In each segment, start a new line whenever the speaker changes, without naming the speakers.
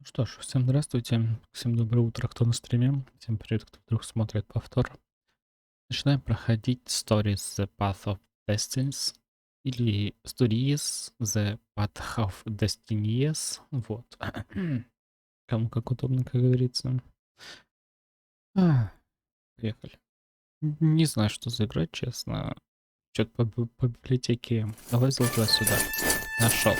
Что ж, всем здравствуйте, всем доброе утро, кто на стриме, всем привет, кто вдруг смотрит повтор. Начинаем проходить Stories The Path of Destinies или Stories The Path of Destinies, вот. Кому как удобно, как говорится. Поехали. Не знаю, что заиграть, честно. Что-то по библиотеке лазил туда-сюда. Нашел.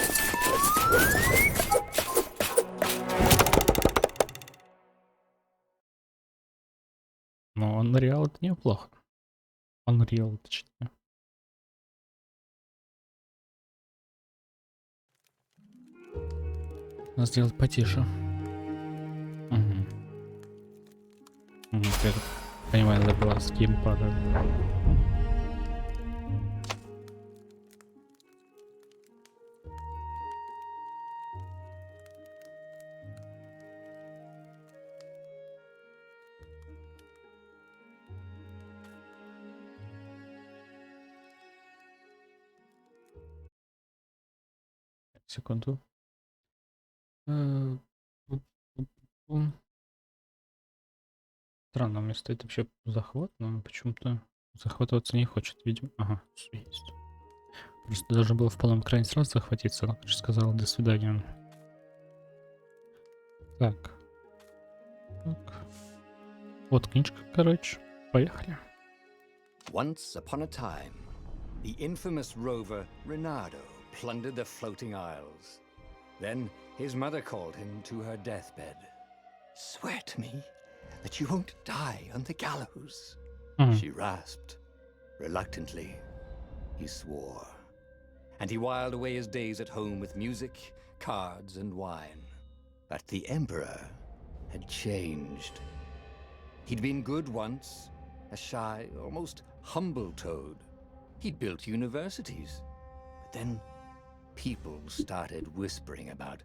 Но Unreal это неплохо. Unreal, точнее. Надо сделать потише. Мгм. Я так понимаю, надо было с геймпада. Секунду. Э, пу-пу-пу. Странно, у меня стоит вообще захват, но он почему-то захватываться не хочет, видимо. Ага, всё есть. Просто должен был в полном экране сразу захватиться, но, конечно, сказал до свидания. Так. Так. Вот книжка, короче. Поехали.
Once upon a time, the infamous rover Reynardo plundered the floating isles. Then his mother called him to her deathbed. "Swear to me that you won't die on the gallows," she rasped. Reluctantly, he swore. And he whiled away his days at home with music, cards, and wine. But the Emperor had changed. He'd been good once, a shy, almost humble toad. He'd built universities. But then people started whispering about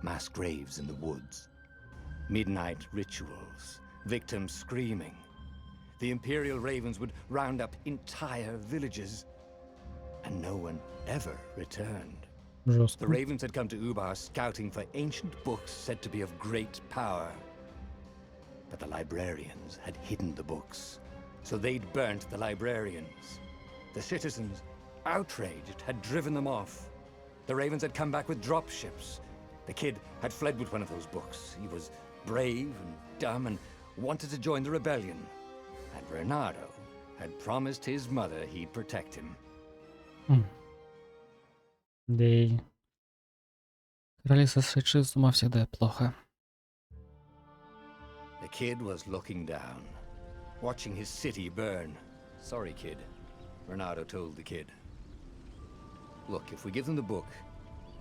mass graves in the woods, midnight rituals, victims screaming. The Imperial Ravens would round up entire villages, and no one ever returned. The
Жестко.
Ravens had come to Ubar scouting for ancient books said to be of great power. But the librarians had hidden the books, so they'd burnt the librarians. The citizens, outraged, had driven them off. The Ravens had come back with dropships. The kid had fled with one of those books. He was brave and dumb and wanted to join the rebellion. And Reynardo had promised his mother he'd protect him.
Да и короли, сошедшие с ума, всегда плохо.
The kid was looking down, watching his city burn. "Sorry, kid," Reynardo told the kid. "Look, if we give them the book,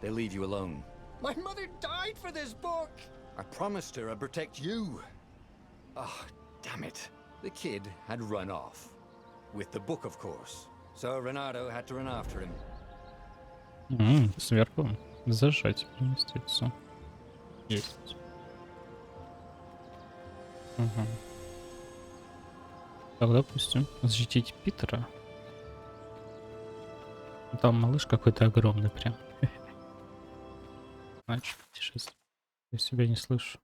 they'll leave you alone." "My mother died for this book!" "I promised her I'd protect you." "Oh, damn it." The kid had run off. With the book, of course. So Reynardo had to run after him.
Сверху зажать переместиться. Есть. Так, допустим, защитить Питера. Там малыш какой-то огромный прям. Значит, путешествие. Я себя не слышу.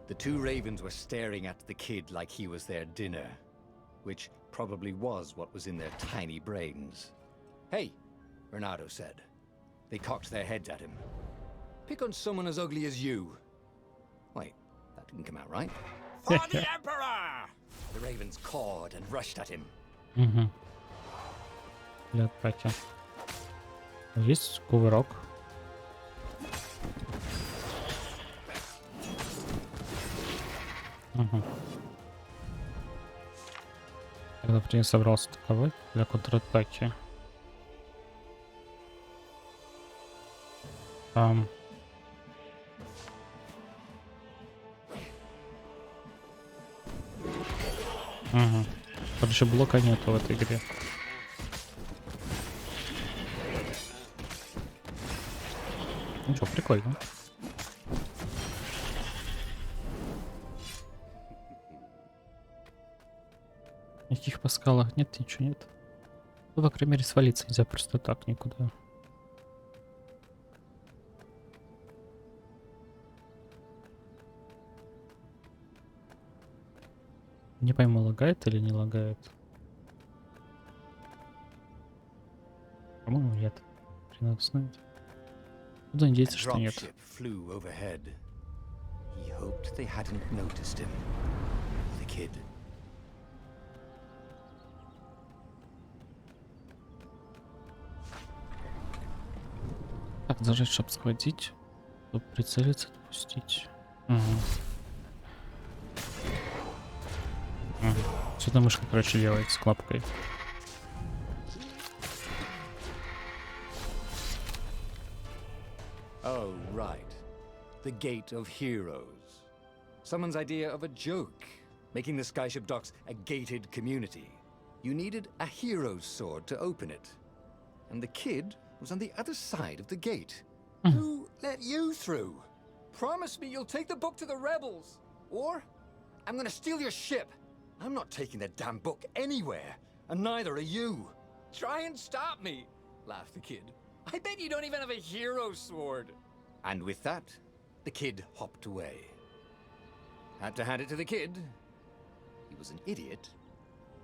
The two ravens were staring at the kid like he was their dinner, which probably was what was in their tiny brains. "Hey," Reynardo said. They cocked their heads at him. "Pick on someone as ugly as you." Wait, that didn't come out right. "For the Emperor!" The ravens cawed and rushed at him.
Для атаки. Есть кувырок. Я, например, собрался атаковать для контратаки. Короче, блока нету в этой игре. Ну что, прикольно. Никаких паскалов нет, ничего нет. Ну, по крайней мере, свалиться нельзя просто так никуда. Не пойму, лагает или не лагает. По-моему, нет. Хрен его знает. Буду
A
надеяться, что нет.
dropship flew overhead. He hoped they hadn't noticed him. The kid.
Так, зажать, чтобы схватить. Чтобы прицелиться, отпустить. Угу. Что-то мышка, короче, делает с клапкой.
Oh, right. The Gate of Heroes. Someone's idea of a joke, making the skyship docks a gated community. You needed a hero's sword to open it. And the kid was on the other side of the gate. Who let you through? Promise me you'll take the book to the rebels. Or I'm gonna steal your ship. I'm not taking that damn book anywhere. And neither are you. Try and stop me, laughed the kid. I bet you don't even have a hero sword. And with that, the kid hopped away. Had to hand it to the kid. He was an idiot,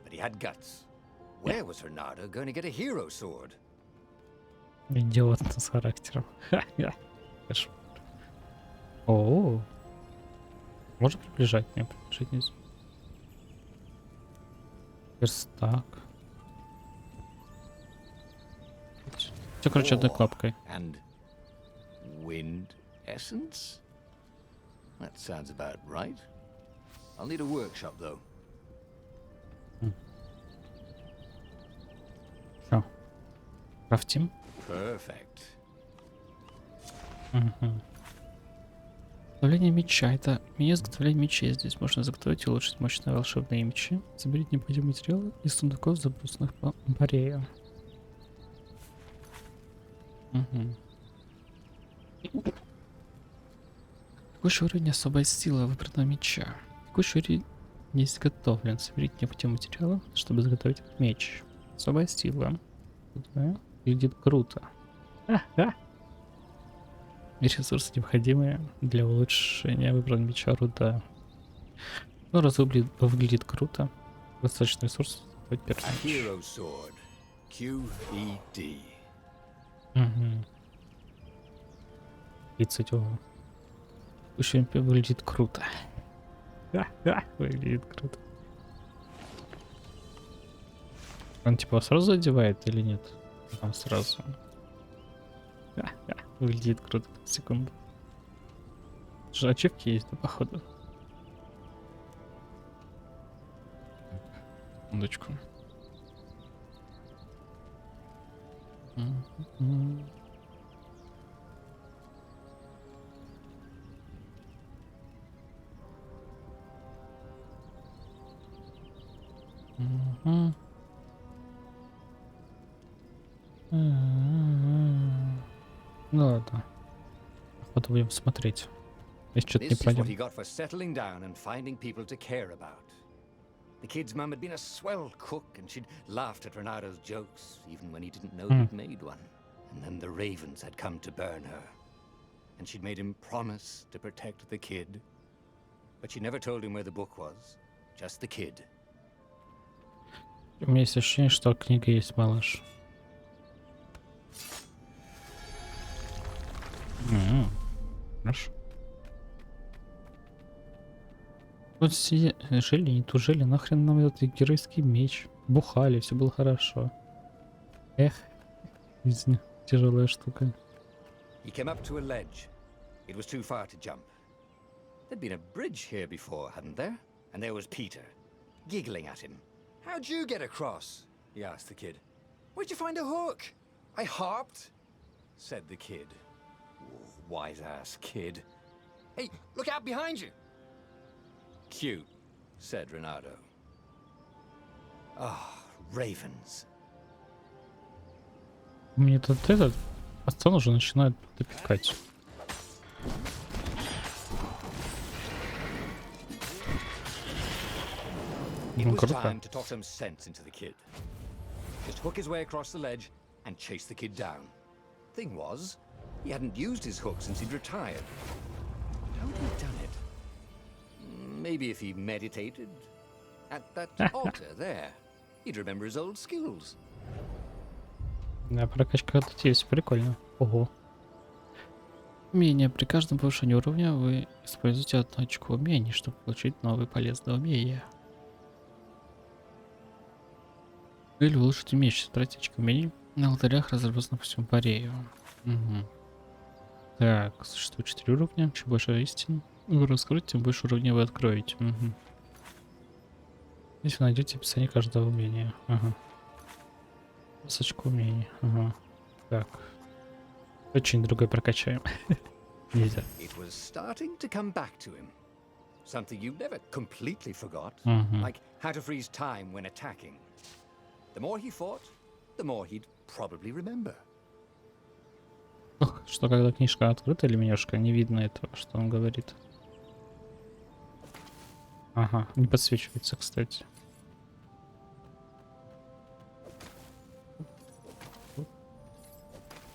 but he had guts. Where was Renata going to get a hero sword?
Идиот с характером. Кошмар. О, можно приближать? Нет, приближать нельзя. Верстак. Все, короче, одной клапкой.
And wind essence? That sounds about right. I'll need a workshop, though.
Все. Крафтим.
Perfect.
Изготовление меча. Это меню изготовления мечей. Здесь можно заготовить и улучшить мощные волшебные мечи. Соберите необходимые материалы из сундуков, забросанных по барею. Текущий уровень особая сила выбранного меча. Текущий уровень не изготовлен. Соберите необходимые материалы, чтобы изготовить меч. Особая сила. Да, выглядит круто. И ресурсы, необходимые для улучшения выбранного меча, руда. Ну, раз выглядит круто, достаточно ресурсов.
A hero sword. QED.
30 его. Еще выглядит круто. Выглядит круто. Он типа сразу одевает или нет? Там сразу. Выглядит круто. Секунду. Же ачивки есть, да, походу. Секундочку. Ну ладно. Походу будем смотреть. Если что-то не
This is what he
пройдем.
got for settling down and finding people to care about. The kid's mum had been a swell cook and she'd laughed at Renato's jokes, even when he didn't know he'd made one. And then the ravens had come to burn her. And she'd made him promise to protect the kid. But she never told him where the book was. Just the kid.
У меня есть ощущение, что книга есть малыш. Хорошо. Вот все жили, не тужили, нахрен нам этот геройский меч. Бухали, все было хорошо. Эх, жизнь тяжелая штука.
He came up to a ledge. It was too far to jump. There'd been a bridge here before, hadn't there? And there was Peter, giggling at him. How'd you get across? He asked the kid. Where'd you find a hook? I hopped, said the kid. Wise ass kid. Hey, look out behind you. Cute, said Renato. Ah, ravens.
Мне тут этот пацан уже начинает допекать.
It
Ну,
was
круто.
time to talk some sense into the kid. Just hook his way across the ledge and chase the kid down. Thing was, he hadn't used his hook since he'd retired. How had he done it? Maybe if he meditated at that altar there, he'd remember his old skills.
Да, прокачка тут есть, прикольно. Ого. Умение. При каждом повышении уровня вы используете одно очко умений, чтобы получить новые полезные умения. Или улучшить умеющие тратить очки умений на алтарях, разработанных по всему Парею. Угу. Так, существует 4 уровня. Чем больше истин вы раскроете, тем больше уровней вы откроете. Угу. Здесь вы найдете описание каждого умения. Ага. С очко умений. Ага. Так. Очень другой прокачаем. Нельзя.
It was starting to come back to him. Something you never completely forgot, like how to freeze time when attacking. The more he fought, the more he'd probably remember.
Ох, что когда книжка открыта или менюшка, не видно этого, что он говорит. Ага, не подсвечивается, кстати.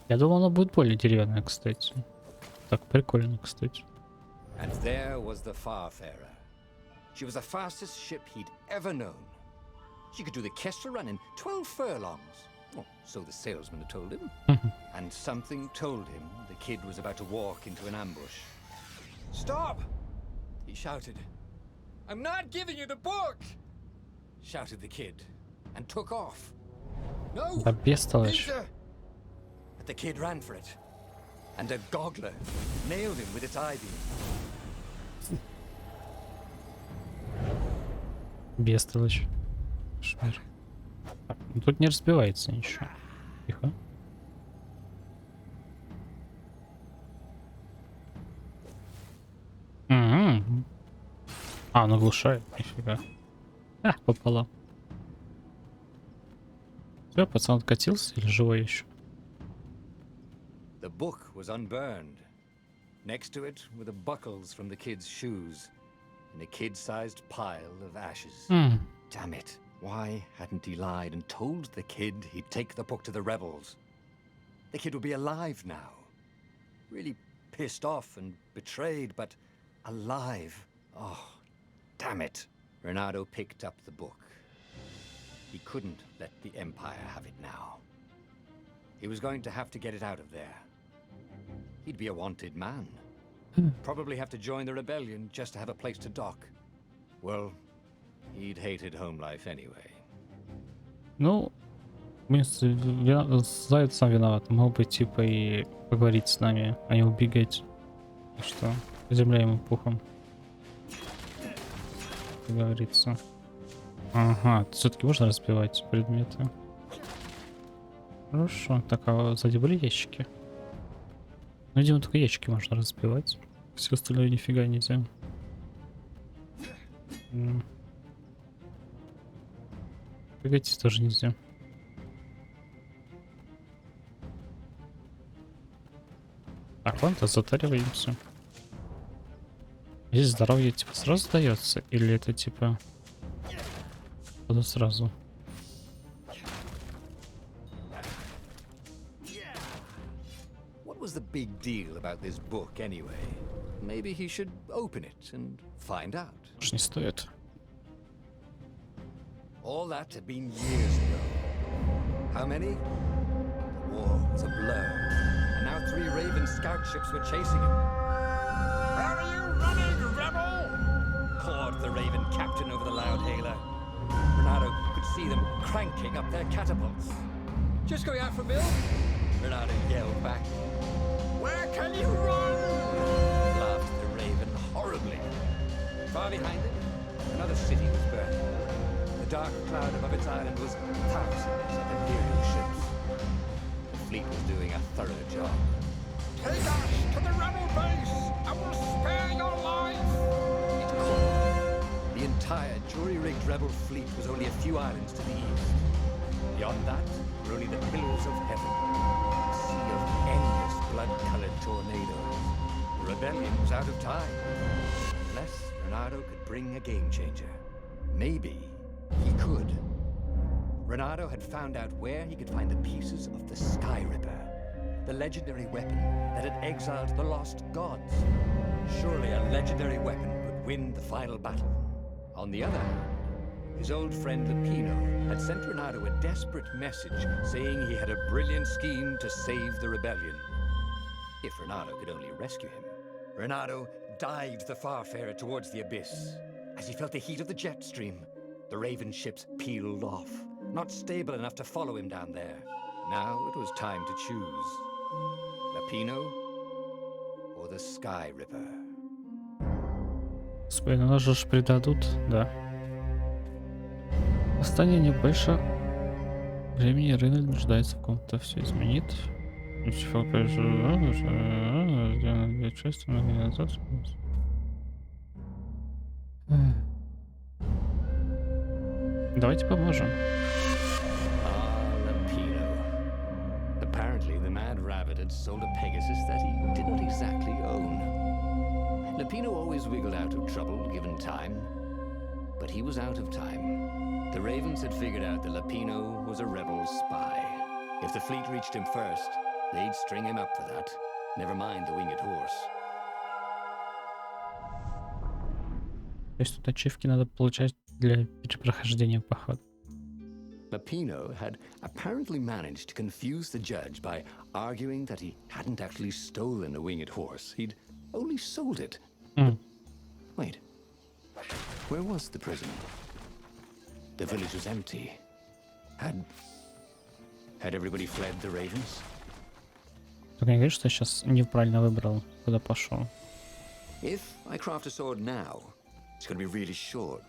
Я думал, она будет более деревянная, кстати. Так, прикольно, кстати.
And there was the Farfarer. She was the fastest ship he'd ever known. She could do the Kestra run in 12 furlongs. Oh, so the salesman had told him. And something told him the kid was about to walk into an ambush. "Stop!" he shouted. "I'm not giving you the book!" shouted the kid, and took off. "No!
Да бестолочь.
Peter!" But the kid ran for it, and a goggler nailed him with its eye beam.
Бестолочь. Шмер. Так, ну тут не разбивается ничего. Тихо. А, он оглушает, нифига. А, пополам. Все, пацан откатился или живой еще?
The book was unburned. Next to it were the buckles from the kid's shoes in a kid-sized pile of ashes. Damn it. Why hadn't he lied and told the kid he'd take the book to the rebels? The kid would be alive now. Really pissed off and betrayed, but alive. Oh, damn it. Renato picked up the book. He couldn't let the Empire have it now. He was going to have to get it out of there. He'd be a wanted man. Probably have to join the rebellion just to have a place to dock. Well, he'd hated home life anyway.
Ну, Заяц сам виноват. Мог бы типа и поговорить с нами, а не убегать. Так что земля ему пухом. Как говорится. Ага, все-таки можно разбивать предметы. Хорошо. Так, а сзади были ящики? Ну, видимо, только ящики можно разбивать. Все остальное нифига нельзя. Бегать тоже нельзя. Так, ладно, затариваемся. Здесь здоровье типа сразу дается? Или это типа... Буду сразу?
What was the big deal about this book anyway? Maybe he should open it and find out.
Уж не стоит.
All that had been years ago. How many? The war was a blur. And now 3 Raven scout ships were chasing him. "Where are you running, rebel?" cawed the Raven captain over the loud hailer. Renato could see them cranking up their catapults. "Just going out for Bill?" Renato yelled back. "Where can you run?" laughed the Raven horribly. Far behind it, another city was burning. The dark cloud above its island was thousands of Imperial ships. The fleet was doing a thorough job. "Take us to the rebel base, and we'll spare your life!" it called. The entire jury-rigged rebel fleet was only a few islands to the east. Beyond that were only the pillars of heaven, a sea of endless blood-colored tornadoes. The rebellion was out of time. Unless Renato could bring a game changer. Maybe He could. Renato had found out where he could find the pieces of the Sky Ripper, the legendary weapon that had exiled the lost gods. Surely a legendary weapon could win the final battle. On the other hand, his old friend Lupino had sent Renato a desperate message saying he had a brilliant scheme to save the rebellion. If Renato could only rescue him. Renato dived the Farfarer towards the abyss. As he felt the heat of the jet stream, the Raven ships peeled off, not stable enough to follow him down there. Now it was time to choose. Lupino or the Sky Ripper.
Господи, ну нас же ж предадут, да. Восстание не больше времени, рынок нуждается в ком-то все изменит. Давайте поможем.
Lupino. Apparently, the mad rabbit had sold a Pegasus that he did not exactly own. Lupino always wiggled out of trouble given time, but he was out of time. The Ravens had figured out that Lupino was a rebel spy. If the fleet reached him first, they'd string him up for that. Never mind the winged horse.
То есть тут ачивки надо получать для перепрохождения похода.
Lupino had apparently managed to confuse the judge by arguing that he hadn't actually stolen a winged horse. He'd only sold it. Wait. Where was the prison? The village was empty. Had everybody fled the Ravens?
Только не говоришь, что я сейчас неправильно выбрал, куда пошел.
If I craft a sword now, it's going to be really short.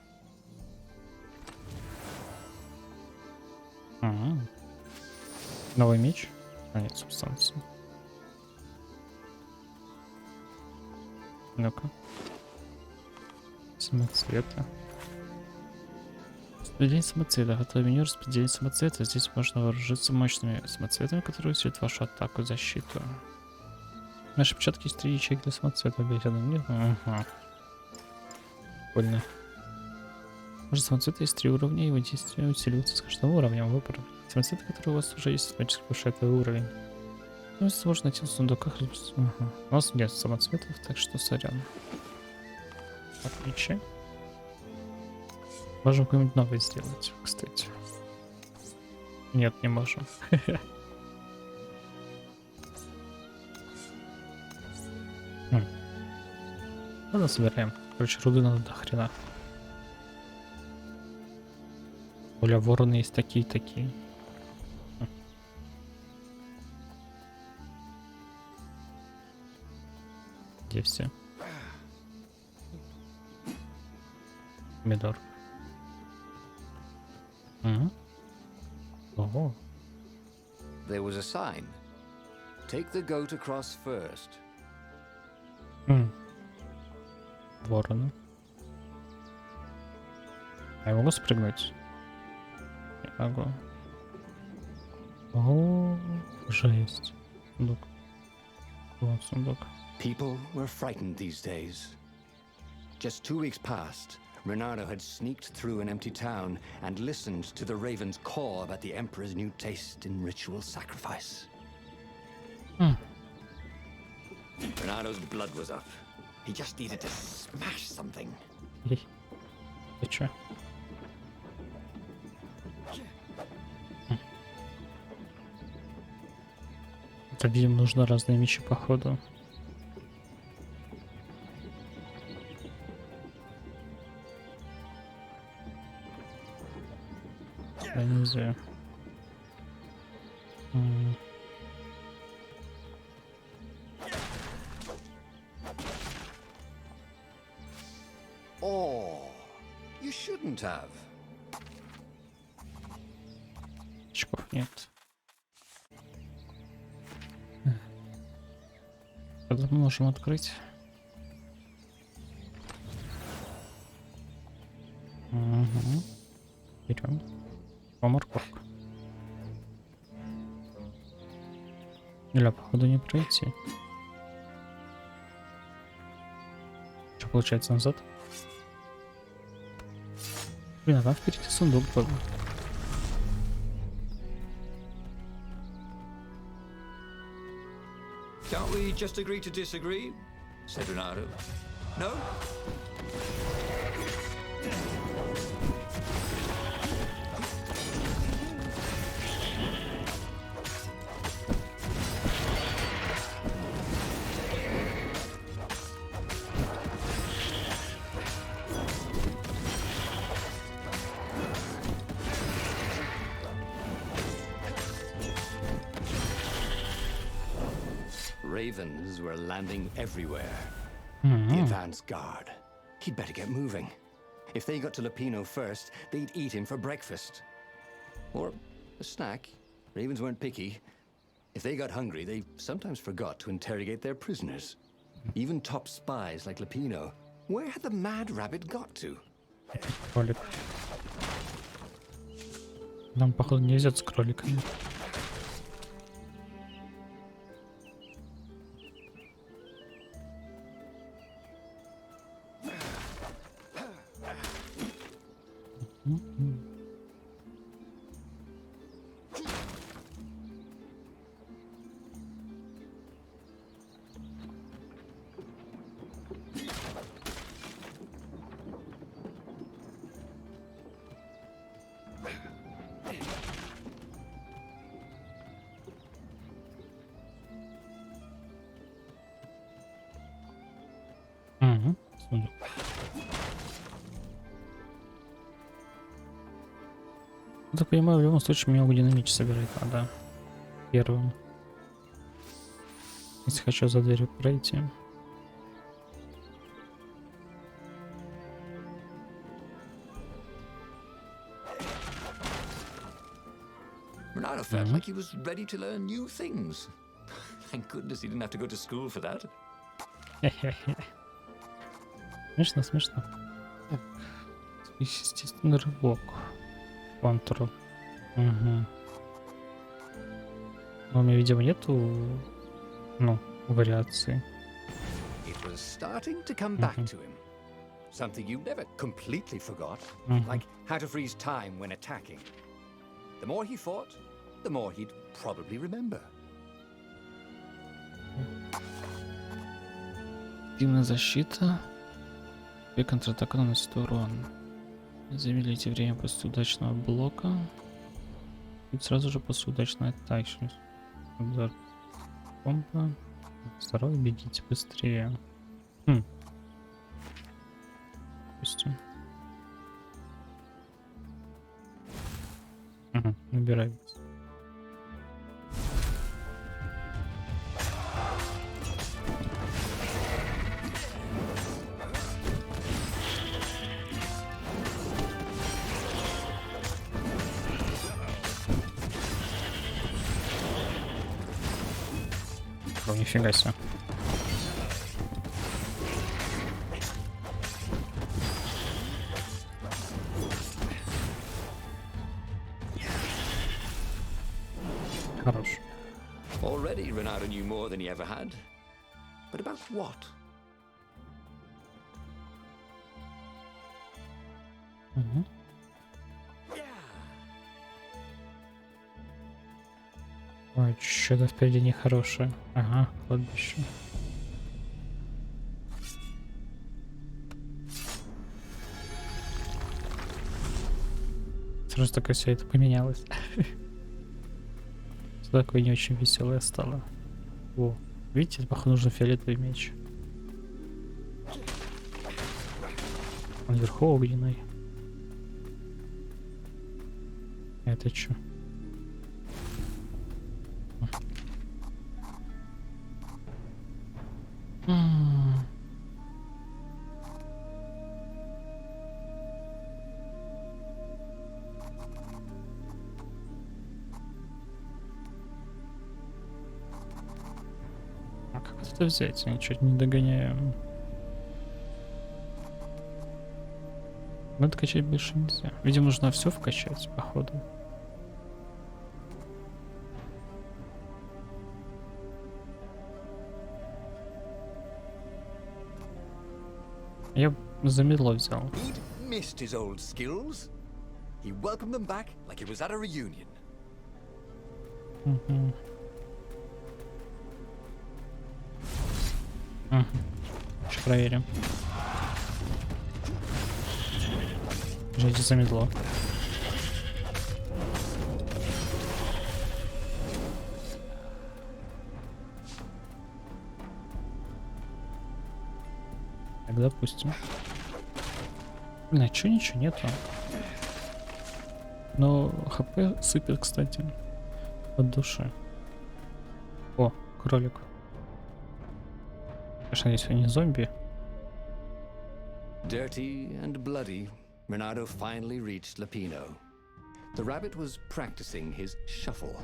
Новый меч? А нет, субстанции. Ну-ка. Самоцветы. Распределение самоцвета. Готовый меню распределение самоцвета. Здесь можно вооружиться мощными самоцветами, которые усилят вашу атаку и защиту. В нашей початке есть 3 ячейки для самоцвета. Ага. Прикольно. Может, самоцвета есть 3 уровня, и его действие усиливается с каждым уровнем. Выбор. Самоцветы, которые у вас уже есть, автоматически повышает твой уровень. Ну, если можно найти в сундуках. Ага. У нас нет самоцветов, так что сорян. Отлично. Можем какой-нибудь новый сделать, кстати. Нет, не можем. Ладно, собираем. Короче, руды надо до хрена. Бля, вороны есть такие. Где все? Помидор. Ого.
There was a sign. Take the goat across first.
Вороны. А я могу спрыгнуть? Не могу. О, жесть. Сундук. Вот сундук.
People were frightened these days. Just 2 weeks past, Renato had sneaked through an empty town and listened to the Ravens caw about the Emperor's new taste in ritual sacrifice. Renato's blood was up. He just needed to smash something.
Ты чё? Это, видимо, нужно разные мечи, походу. Я не знаю.
Oh, you shouldn't have.
Очков нет. Тогда мы можем открыть. Берем. Морковка. Или, походу, не пройти. Что получается назад? Блин, а там впереди сундук был.
Can't we just agree to disagree? Said Renato. No? Ravens were landing everywhere. The advance guard. He'd better get moving. If they got to Lupino first, they'd eat him for breakfast. Or a snack. Ravens weren't picky. If they got hungry, they sometimes forgot to interrogate their prisoners. Even top spies like Lupino. Where had the mad rabbit got to?
Кролик. Нам, походу, не везет с кроликами. Сундук. Я так понимаю, в любом случае мне огненный меч собирать надо. Первым. Если хочу за дверью пройти.
Renato felt like he was ready to learn new things. Thank goodness he didn't have to go to school for that.
Смешно, смешно. Так. Естественный рывок. Контур. Угу. Но у меня, видимо, нету, вариации.
It was starting to come back to him. Something you never completely forgot, like how to freeze time when attacking. The more he fought, the more he'd probably remember.
Активная защита. При контратака наносит урон. Замедлите время после удачного блока. И сразу же после удачной атаки. Удар. Помпа. Второй, бегите быстрее. Допустим. Набирай. О, нифига себе. Хорош.
Already, Renato knew more than he ever had. But about what?
Ой, что-то впереди нехорошее. Ага, кладбище. Сразу так все это поменялось. Такое не очень веселое стало. О, видите, походу нужен фиолетовый меч. Он вверху огненный. Это что? А как это взять? Я ничего не догоняю. Но качать больше нельзя. Видимо, нужно все вкачать, походу. Я замедло взял.
He'd missed his old skills. He welcomed them back like it was at a reunion.
Мгм. Мгм. Сейчас проверим. Ждите замедло. Так, допустим. Блин, а чё ничего нету? Но хп сыпет, кстати, от души. О, кролик. Конечно, надеюсь, они зомби.
Dirty and bloody, Renato finally reached Lapino. The rabbit was practicing his shuffle.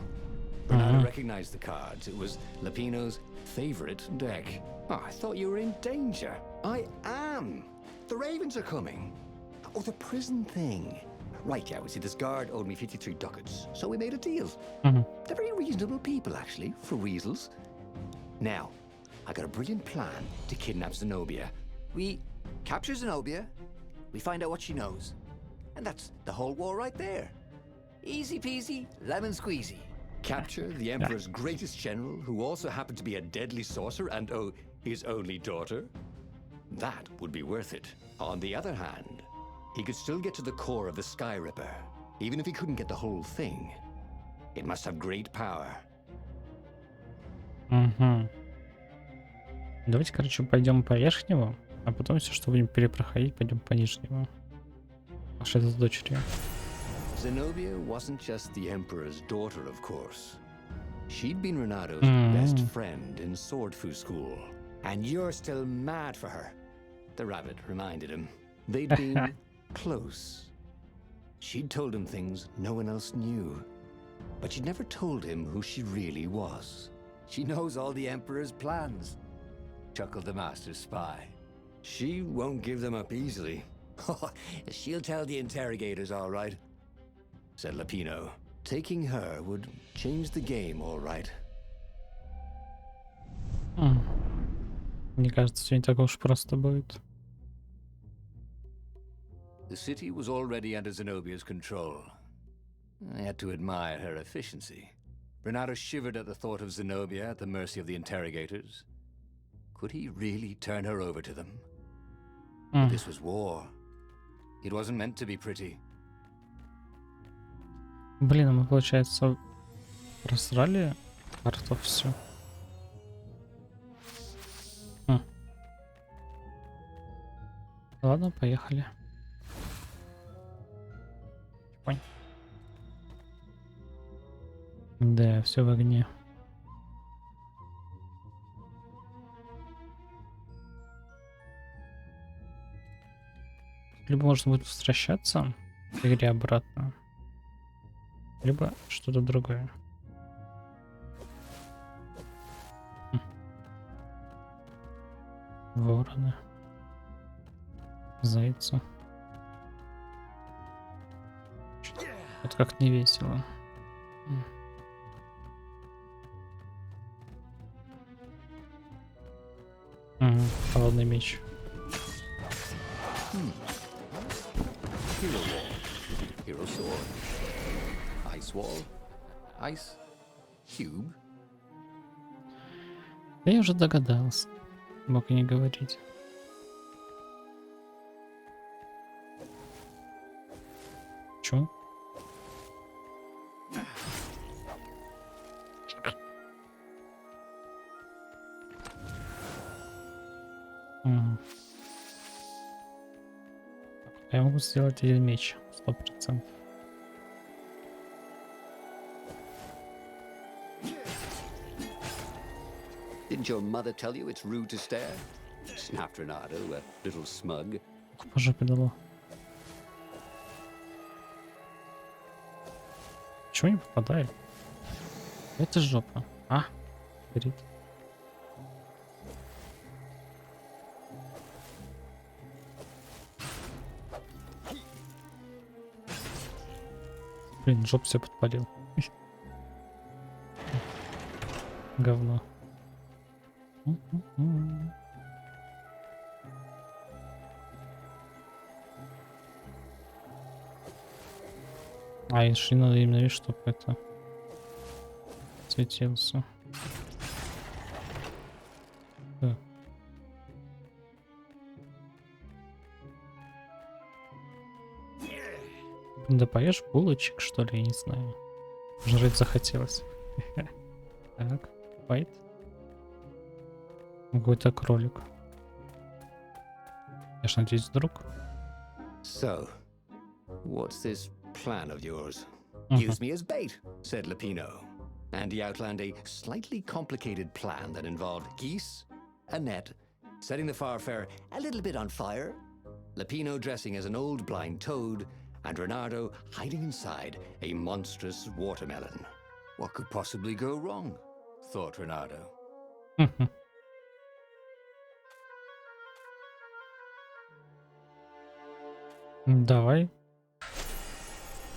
Renato recognized the cards. It was Lapino's favorite deck. Oh, I thought you were in danger. I am. The ravens are coming. Oh, the prison thing. Right, yeah, we see this guard owed me 53 ducats, so we made a deal. They're very reasonable people, actually, for weasels. Now, I got a brilliant plan to kidnap Zenobia. We capture Zenobia, we find out what she knows, and that's the whole war right there. Easy peasy, lemon squeezy. Capture the Emperor's greatest general, who also happened to be a deadly sorcerer, and oh, his only daughter? That would be worth it. On the other hand, he could still get to the core of the Sky Ripper, even if he couldn't get the whole thing. It must have great power.
Угу. Давайте, короче, пойдем по верхнему, а потом все, что будем перепроходить, пойдем по нижнему. А что это с дочерью?
Zenobia wasn't just the Emperor's daughter, of course. She'd been Renato's best friend in Swordfu school. And you're still mad for her, the rabbit reminded him. They'd been close. She'd told him things no one else knew, but she'd never told him who she really was. She knows all the Emperor's plans, chuckled the master spy. She won't give them up easily. She'll tell the interrogators, all right, said Lapino. Taking her would change the game, all right.
Мне кажется, все не так уж просто будет.
The city was already under Zenobia's control. I had to admire her efficiency. Renato shivered at the thought of Zenobia at the mercy of the interrogators. Could he really turn her over to them? But this was war. It wasn't meant to be pretty.
Блин, мы, получается, просрали карту всю. Ладно, поехали. Понь. Да, все в огне. Либо можно будет возвращаться к игре обратно, либо что-то другое. Вороны. Зайцы. Вот как не весело. Холодный меч.
Hero wall, hero sword, ice wall, ice cube.
Да я уже догадался. Мог и не говорить. Чё? Я могу сделать один меч, 100%.
Didn't your mother tell you it's rude to stare? Snapped Renato, a little smug.
По жопе дало. Чего не попадает? Это жопа. А, горит. Блин, жоп все подпалил. Говно. А, еще надо именно, чтобы это светился. Так. Да поешь булочек, что ли, я не знаю. Жрать захотелось. Так, байт. Какой-то кролик. Я ж надеюсь, друг.
So, what's this plan of yours?
Мгм.
Use me as bait, said Lupino. And he outlined a slightly complicated plan that involved geese, a net, setting the Farfarer a little bit on fire, Lupino dressing as an old blind toad, and Renardo hiding inside a monstrous watermelon. What could possibly go wrong? Thought Renardo.
Мгм. Давай.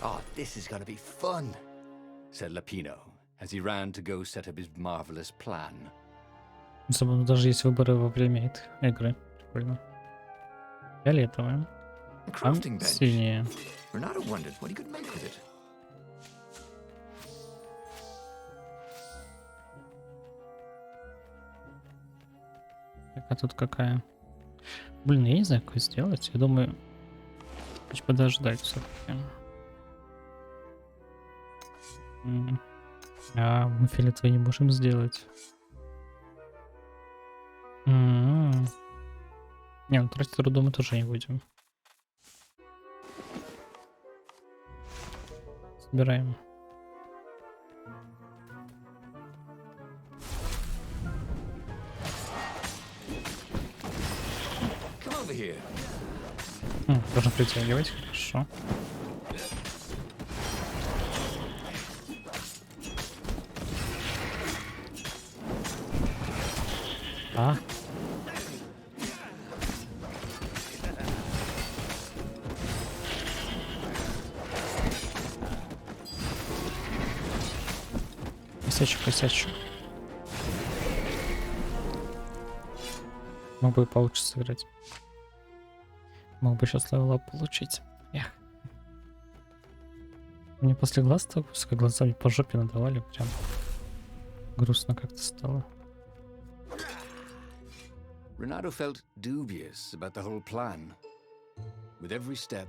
Oh, this is gonna be fun, said Lupino, as he ran to go set up his marvelous plan.
Забавно, даже есть выборы во время игры. Прикольно. Фиолетовая.
A
Там
crafting bench.
синяя.
Renardo wondered what he could make with it.
Так, а тут какая? Блин, я не знаю, как сделать. Я думаю, чуть подождать все-таки. А, мы фиолетовый не можем сделать. Не, ну тратить труду мы тоже не будем. Собираем.
Come over here.
Должен притягивать, хорошо. А. Косячу. Мог бы и получше сыграть. Мог бы сейчас левелап получить. Эх. Мне после глаз так, пускай глазами по жопе надавали, прям грустно как-то стало.
Renardo felt dubious about the whole plan. With every step,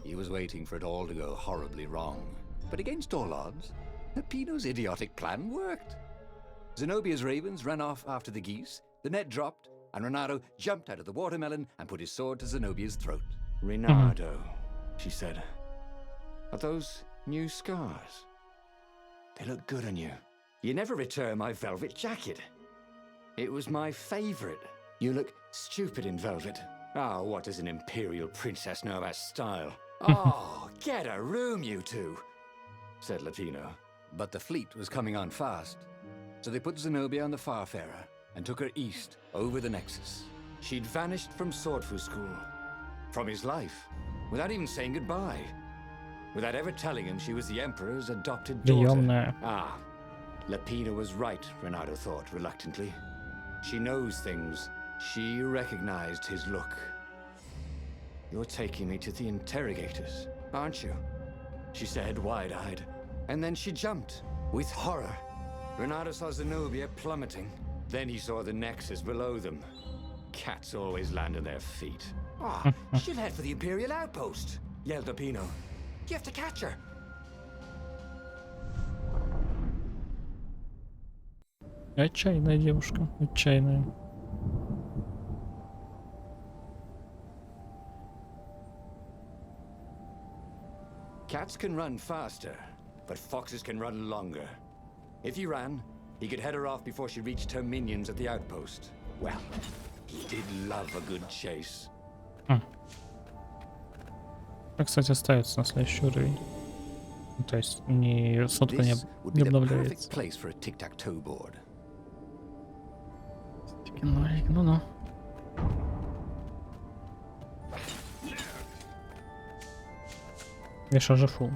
he was waiting for it all to go horribly wrong. But against all odds, Peppino's idiotic plan worked. Zenobia's ravens ran off after the geese, the net dropped, and Renardo jumped out of the watermelon and put his sword to Zenobia's throat. Renardo, she said, are those new scars? They look good on you. You never return my velvet jacket. It was my favorite. You look stupid in velvet. Ah, what does an imperial princess know about style? Oh, get a room, you two, said Latino. But the fleet was coming on fast, so they put Zenobia on the Farfarer and took her east, over the Nexus. She'd vanished from Swordfu School, from his life, without even saying goodbye, without ever telling him she was the Emperor's adopted daughter. Ah, Lapina was right, Renardo thought reluctantly. She knows things. She recognized his look. You're taking me to the interrogators, aren't you? She said, wide-eyed. And then she jumped, with horror. Renardo saw Zenobia plummeting. Then he saw the Nexus below them. Cats always land on their feet. Ah, she'll head for the Imperial outpost, yelled Apino. You have to catch her.
Отчаянная девушка, отчаянная.
Cats can run faster, but foxes can run longer. If he ran, he could head her off before she reached her minions at the outpost. Well, he did love a good chase.
Так, кстати, остается на следующий уровень. Ну, то есть не сотка не обновляется. Ну-ну. Миша же фул.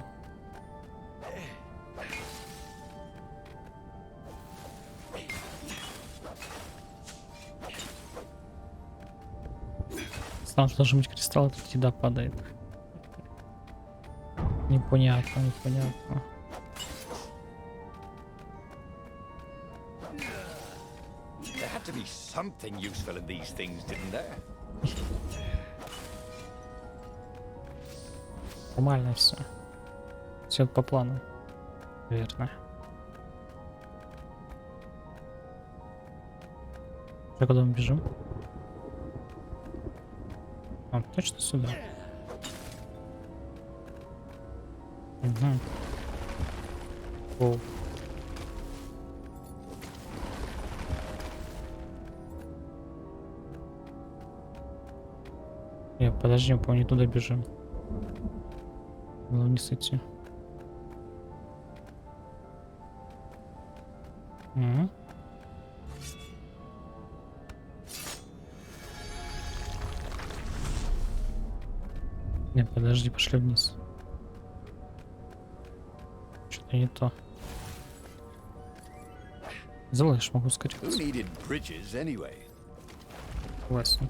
Там должен быть кристалл, тут еда падает. Непонятно, непонятно.
There had to be something useful in these things, didn't there?
Нормально все. Все по плану. Верно. А куда мы бежим? А, точно сюда. Угу. О. Подожди, мы, по-моему, не туда бежим. Было вниз идти. Угу. Нет, подожди, пошли вниз. Что-то не то. Залазишь, могу ускориться.
Who needed bridges anyway?
Согласен.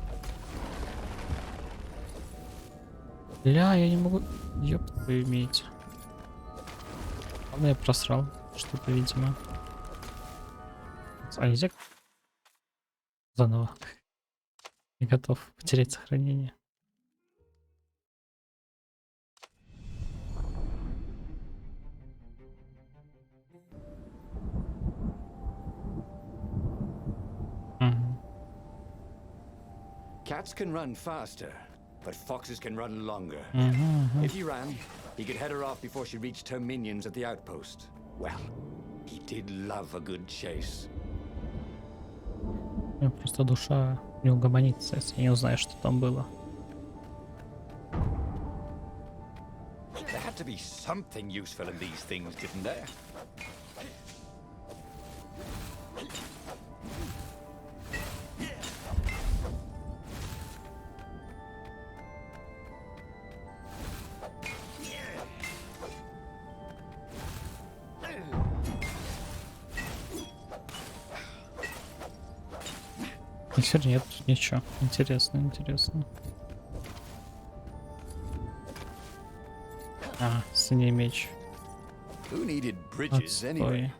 Ля, я не могу... Ёб твою иметь. Ладно, я просрал что-то, видимо. А нельзя... Заново. Не готов потерять сохранение. Мгм.
Cats can run faster, but foxes can run longer.
Мгм, мгм.
If he ran, he could head her off before she reached her minions at the outpost. Well, he did love a good chase.
У меня просто душа не угомонится, если я не узнаю, что там было.
There had to be something useful in these things, didn't there?
Нихер нет, ничего. Интересно, интересно. А, синий меч.
Who needed bridges anyway?
Отстой.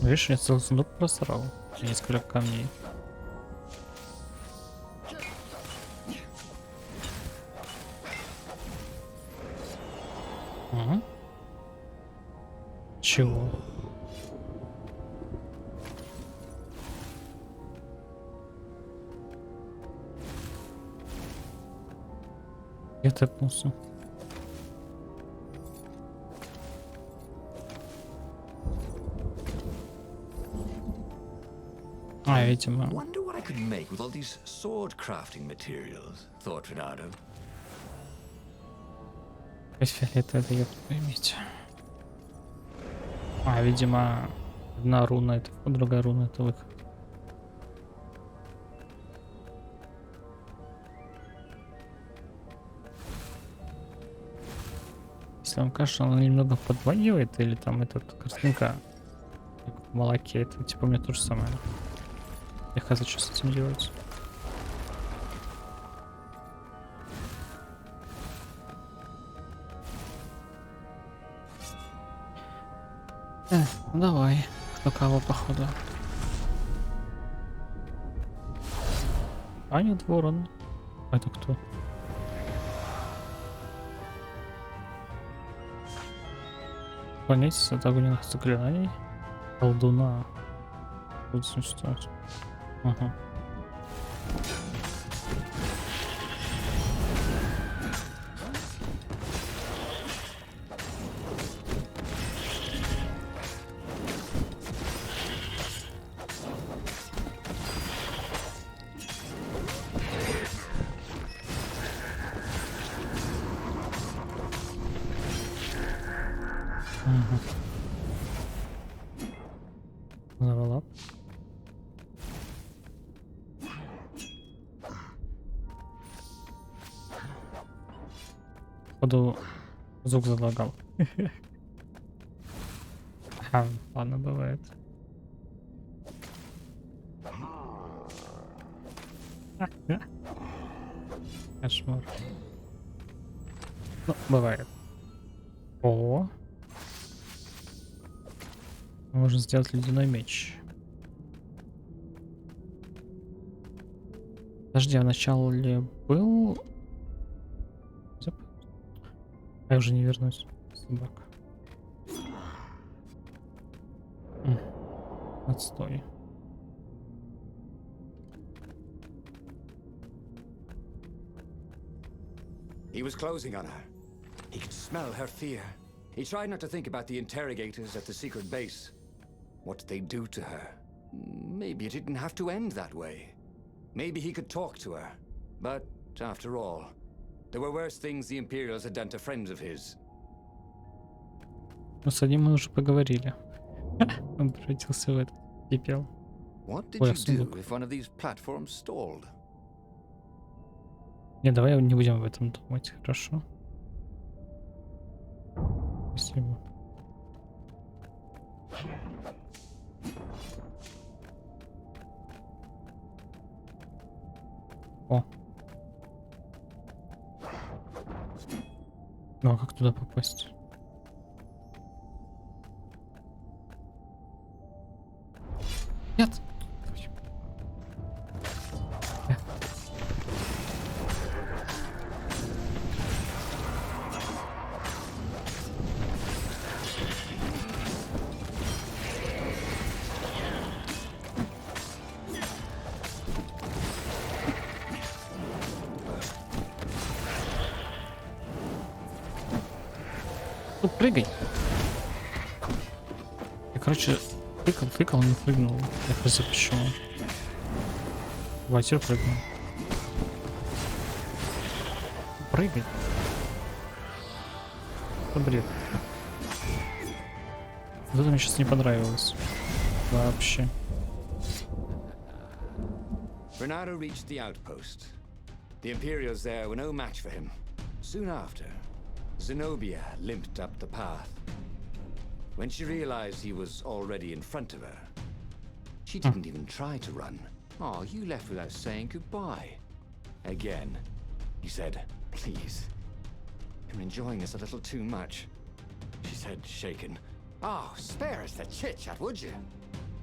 Видишь, я целый сундук просрал. Несколько камней. Ага. Чего? Я тэпнулся. А, видимо.
Wonder what I could make with all these sword crafting materials, thought Renato.
Фиолетовый, ёб твою мать. А, видимо, одна руна это вход, другая руна это выход. Если вам кажется, она немного подванивает, или там эта картинка как в молоке, это типа у меня то же самое. Я хз, что с этим делать. Ну давай, кто кого походу. А нет, ворон. А это кто? Понять от огненных заклинаний. Колдуна. Тут существует. Ага. Level up. Походу звук залагал. Ладно, бывает. Кошмар. Ну, бывает. О, можно сделать ледяной меч. Подожди, а в начале был... Я уже не вернусь. Собака. Отстой.
He was closing on her. He could smell her fear. He tried not to think about the interrogators at the secret base. What did they do to her? Maybe it didn't have to end that way. Maybe he could talk to her. But, after all, there were worse things the Imperials had done to friends of his.
Ну, с одним мы уже поговорили. Он превратился в этот пепел.
What did
Ой,
you do
сундук.
if one of these platforms stalled?
Не, давай не будем об этом думать, хорошо? Спасибо. О. Ну а как туда попасть? Нет! Ну, прыгай. Я, короче, тыкал, не прыгнул. Я хз почему. Ватер прыгнул. Прыгай. Это бред. Вот это мне сейчас не понравилось. Вообще.
Renato reached the outpost. The Imperials there were no match for him. Soon after, Zenobia limped up the path. When she realized he was already in front of her, she didn't even try to run. Oh, you left without saying goodbye. Again, he said, please. You're enjoying this a little too much. She said, shaken. Oh, spare us the chit-chat, would you?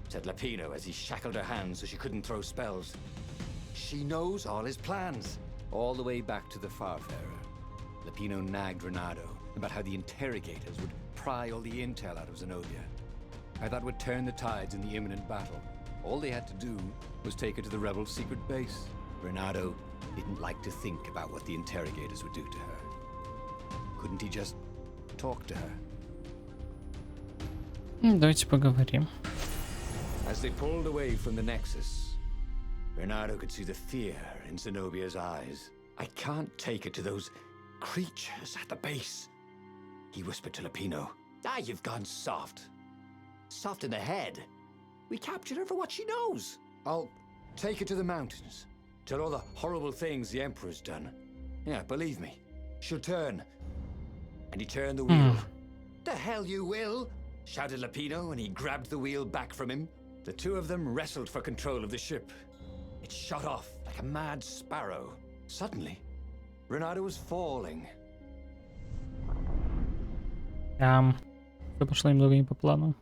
Said Lapino as he shackled her hands so she couldn't throw spells. She knows all his plans. All the way back to the Farfarer, Lapino nagged Renato about how the interrogators would pry all the intel out of Zenobia. How that would turn the tides in the imminent battle. All they had to do was take her to the rebel secret base. Renato didn't like to think about what the interrogators would do to her. Couldn't he just talk to her?
Давайте поговорим.
As they pulled away from the Nexus, Renato could see the fear in Zenobia's eyes. I can't take her to those creatures at the base, he whispered to Lapino. Ah, you've gone soft. Soft in the head. We captured her for what she knows. I'll take her to the mountains. Tell all the horrible things the Emperor's done. Yeah, believe me. She'll turn. And he turned the wheel. The hell you will! Shouted Lapino, and he grabbed the wheel back from him. The two of them wrestled for control of the ship. It shot off like a mad sparrow. Suddenly, Renato was falling.
Все пошло немного не по плану.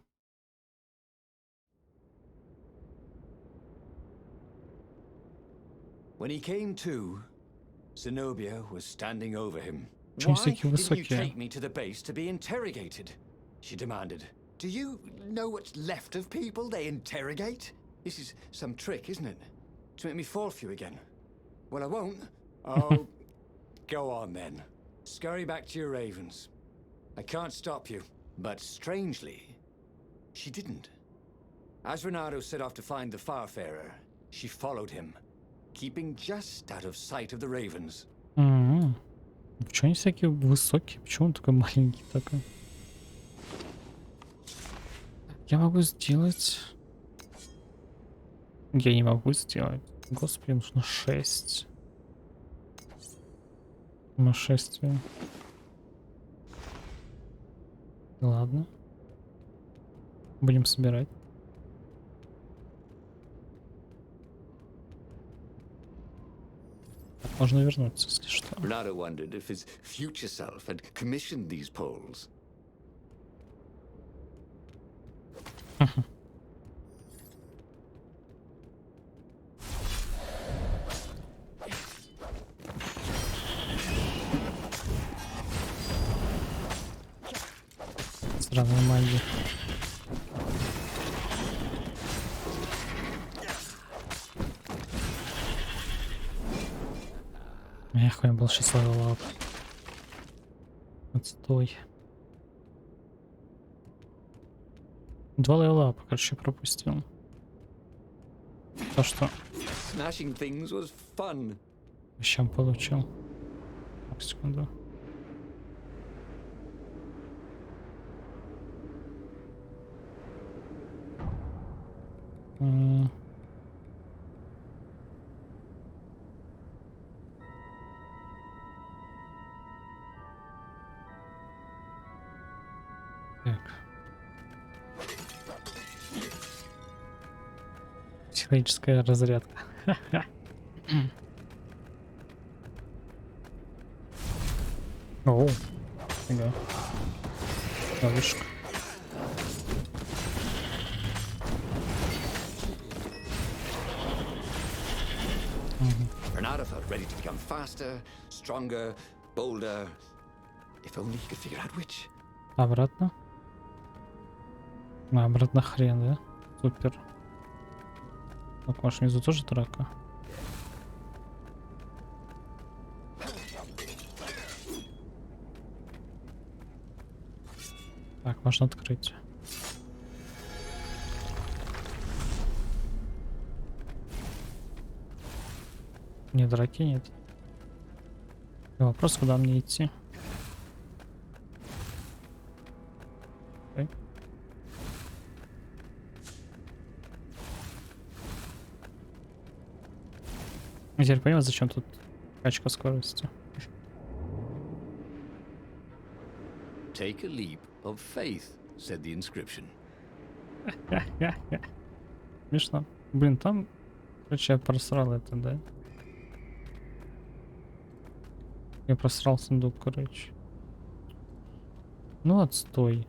When he came to, Zenobia was standing over him.
Почему
Why
такие
didn't you
высокие?
take me to the base to be interrogated? She demanded. Do you know what's left of people they interrogate? This is some trick, isn't it? To make me fall for you again. Well, I won't. Oh, go on then. Scurry back to your ravens. I can't stop you. But strangely, she didn't. As Renato set off to find the Farfarer, she followed him, keeping just out of sight of the ravens.
Почему они всякие высокие? Почему он такой маленький такой? Я могу сделать... Я не могу сделать. Господи, нужно 6. Сумасшествие. Ладно. Будем собирать. Так, можно вернуться, если что.
Renato wondered if his future self had commissioned these poles.
Странная магия. Эх, у меня был 6 левелап. Отстой. 2 левелапа, короче, пропустил. То, что
Smashing things was fun.
вещам получил. Так, секунду. Так. Психологическая разрядка. Оу. Фига. Ловушка.
Renato felt ready to become faster, stronger, bolder. If only he could figure out which.
Обратно. А, обратно хрен, да? Супер. Так, может, внизу тоже драка? Так, можно открыть. Не, драки нет. И вопрос, куда мне идти? Окей. Я теперь понимаю, зачем тут качка скорости.
Take a leap of faith, said the inscription.
Смешно. Блин, там, короче, я просрал это, да? Я просрал сундук, короче. Ну, отстой.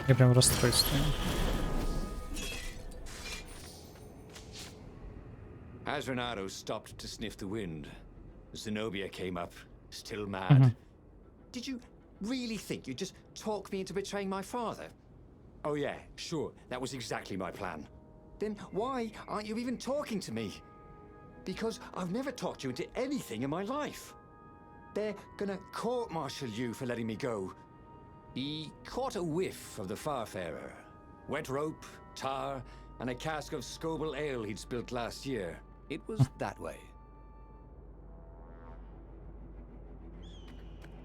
Я прям в расстройстве.
As Renato stopped to sniff the wind, Zenobia came up, still mad. Did you really think you'd just talk me into betraying my father? Oh yeah, sure, that was exactly my plan. Then why aren't you even talking to me? Because I've never talked you into anything in my life. They're gonna court-martial you for letting me go. He caught a whiff of the Farfarer. Wet rope, tar, and a cask of Scobel ale he'd spilt last year. It was that way.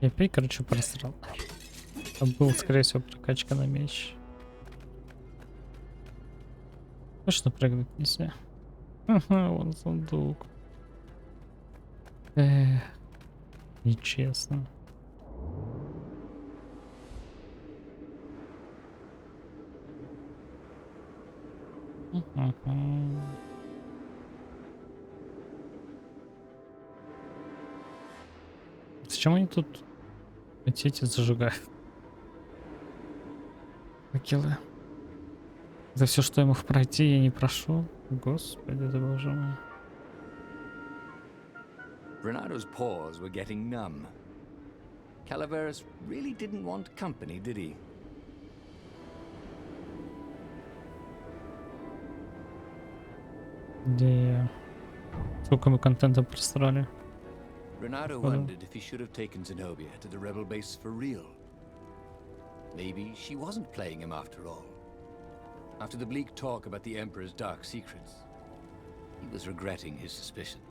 Я опять, короче, просрал. Там был, скорее всего, прокачка на меч. Точно прыгнуть нельзя. Ага, вон сундук. Эх, нечестно. Зачем они тут эти зажигают? Факелы. За все, что ему пройти, я не прошу. Господи, да боже мой.
Renato's paws were getting numb. Calaveras really didn't want company, did he?
Где... Сколько мы контента просрали.
Renato wondered if he should have taken Zenobia to the rebel base for real. Maybe she wasn't playing him after all. After the bleak talk about the Emperor's dark secrets, he was regretting his suspicions.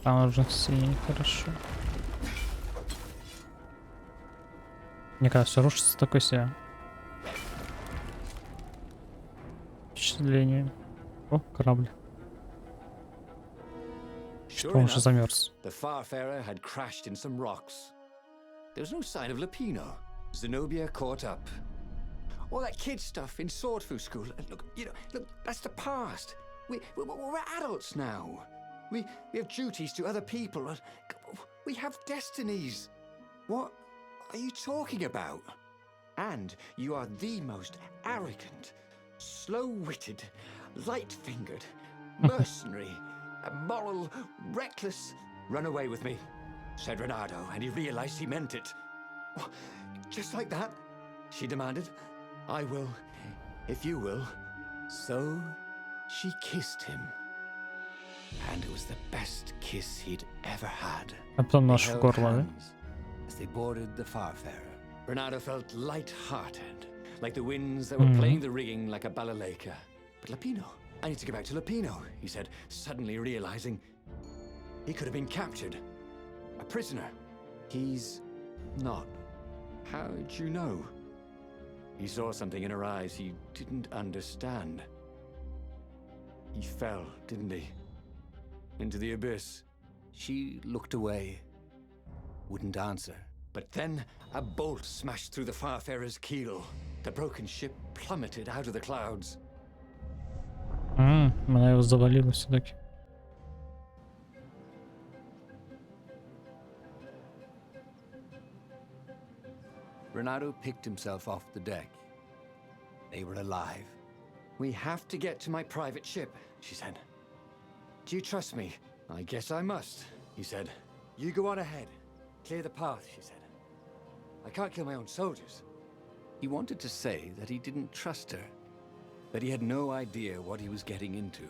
Там уже синий, хорошо. Мне кажется, рушится такой себе впечатление. О, корабль. Что
Sure
он уже
enough,
замерз.
the Farfarer had crashed in some rocks. There was no sign of Lapino. Zenobia caught up. All that kid stuff in Swordfu School. Look, look, that's the past. We're adults now. We have duties to other people. We have destinies. What are you talking about? And you are the most arrogant, slow-witted, light-fingered, mercenary, immoral, reckless. Run away with me, said Renato, and he realized he meant it. Just like that, she demanded. I will, if you will. So she kissed him. And it was the best kiss he'd ever had.
А потом
They
нож в
held
горло, да?
hands as they boarded the Farfarer. Renato felt light-hearted, like the winds that were playing the rigging like a balalaika. But Lapino, I need to get back to Lapino, he said, suddenly realizing he could have been captured. A prisoner. He's not. How'd you know? He saw something in her eyes he didn't understand. He fell, didn't he? Into the abyss. She looked away, wouldn't answer. But then a bolt smashed through the Farfarer's keel. The broken ship plummeted out of the clouds.
Она его завалила все-таки.
Renato picked himself off the deck. They were alive. We have to get to my private ship, she said. Do you trust me? I guess I must, he said. You go on ahead. Clear the path, she said. I can't kill my own soldiers. He wanted to say that he didn't trust her, that he had no idea what he was getting into.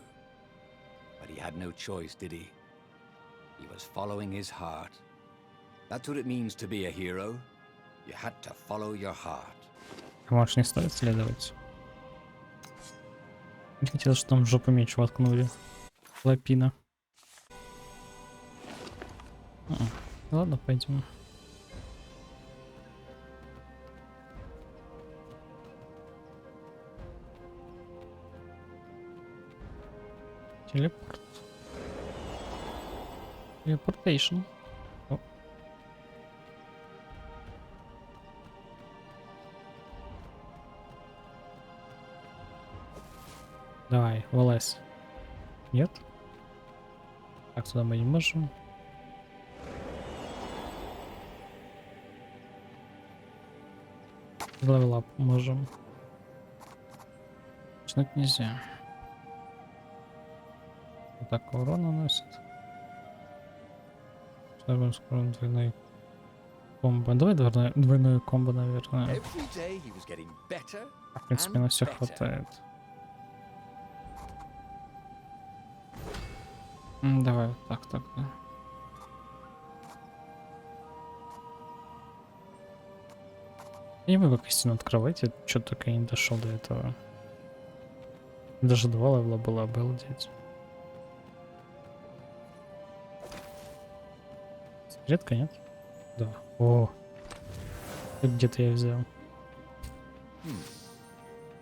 But he had no choice, did he? He was following his heart. That's what it means to be a hero. You had to follow your heart.
Может, не стоит следовать. Не хотел, что там в жопу меч воткнули. Лапина. Ладно, пойдем. Телепорт. Телепортейшн. О. Давай, вылазь. Нет? Так, сюда мы не можем. Левелап можем. Начинать нельзя. Вот так урон наносит. Что скоро двойной комбо. Давай двойное комбо, наверное. В принципе, на все хватает. Давай вот так тогда. Я не могу костюм открывать, я что-то только не дошел до этого. Даже 2 левела было, обалдеть. Редко, нет? Да. О, где-то я взял.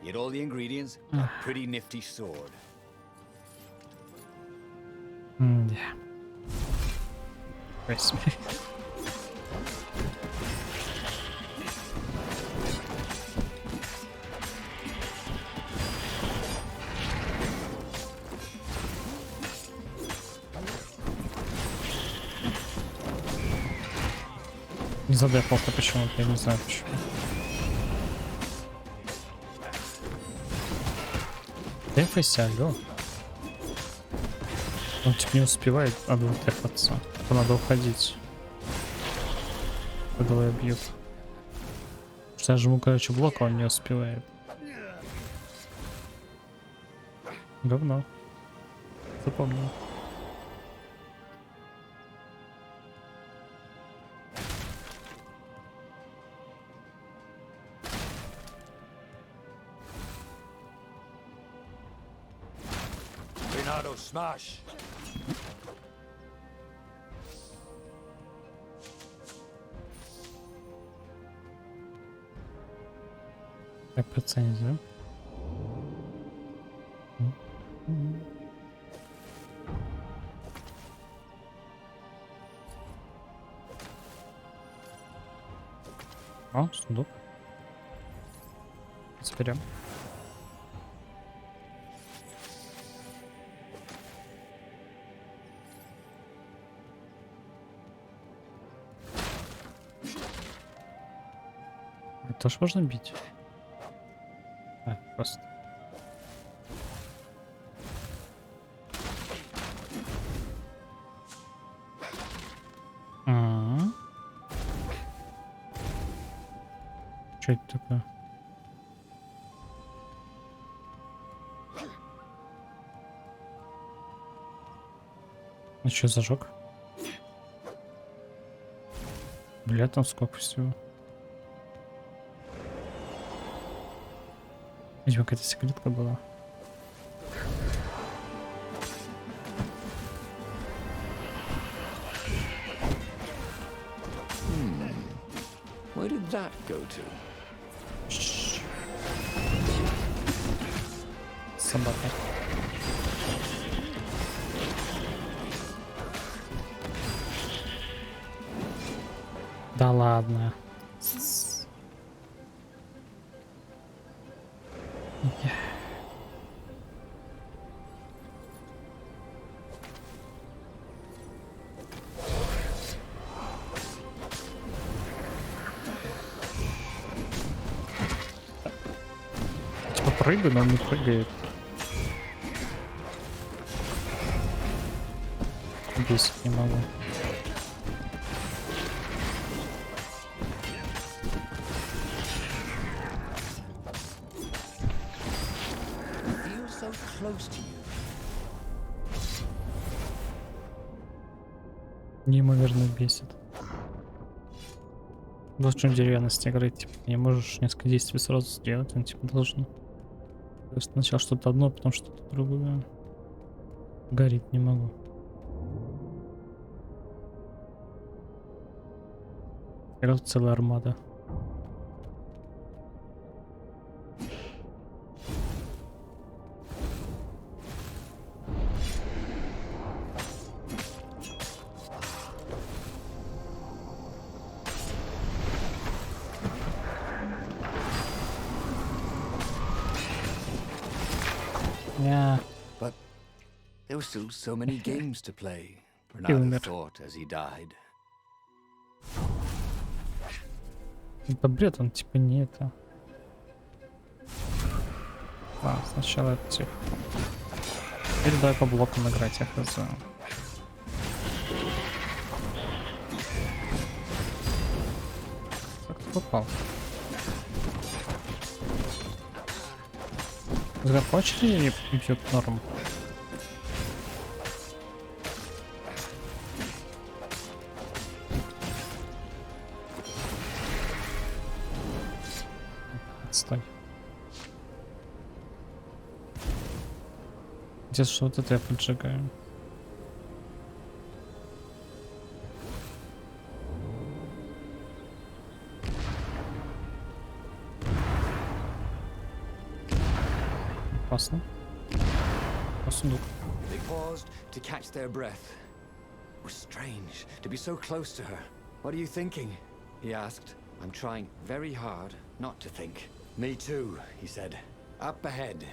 Get all the ingredients, a pretty nifty sword.
Да. Спасибо. Не задефался почему-то, я не знаю почему. Дефайся, алло. Он типа не успевает отдефаться. Надо уходить. Когда его бьют. Потому что я жму, короче, блок, а он не успевает. Говно. Запомнил.
Renato, smash!
Как оценить, да? М. О, сундук. Заберем. Это тоже можно бить? А, просто. А. Что это такое? Ну что, зажег? Бля, там сколько всего. Видимо, какая-то секретка была.
Where did that go to?
Ш. Собака. Да ладно. Я- Типа прыгаю, но он не прыгает. Бесит не могу.
Feels so close to you.
Неимоверно бесит. Вот в чем деревянность игры, типа, ты не можешь несколько действий сразу сделать, он типа должен. То есть сначала что-то одно, потом что-то другое. Горит не могу. Игра целая армада. Я
But there were still so many games to play,
умер.
Bernardo thought as he died.
Это бред, он типа не это. А, сначала это тихо. Теперь давай по блокам играть, я хз. Как ты попал? Когда по очереди бьет норм. Отстой. Где что вот это я поджигаю? Опасно. По сундук.
They paused to catch their breath. It was strange to be so close to her. What are you thinking? He asked. I'm trying very hard not to think. Me too, he said. Up ahead,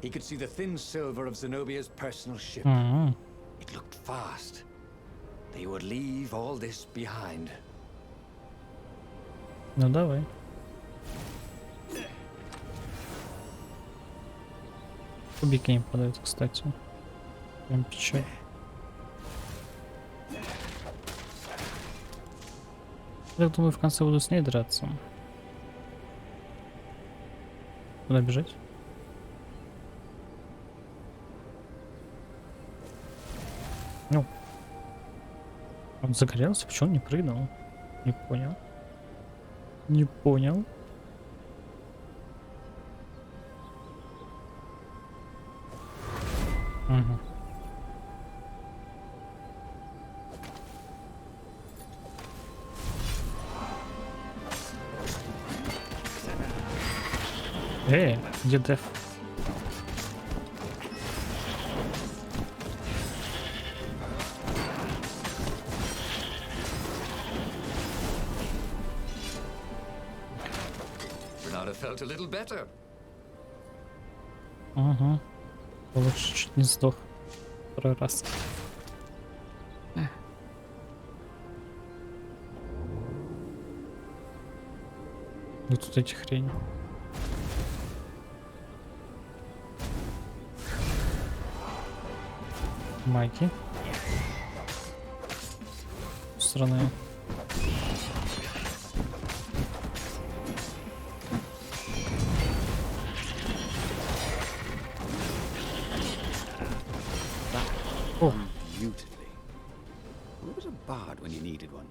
he could see the thin silver of Zenobia's personal ship. It looked fast. They would leave all this behind.
Ну давай. Кубики не падают, кстати. Прям печаль. Я думаю, в конце буду с ней драться. Куда бежать? Ну. Он загорелся, почему он не прыгнул? Не понял. Не понял. Угу. Где деф?
Renata felt a little better.
Ага. Лучше чуть не сдох. Второй раз. И тут эти хрень. Майки. Стороны.
Oh. Beautifully. Who was a bard when you needed one?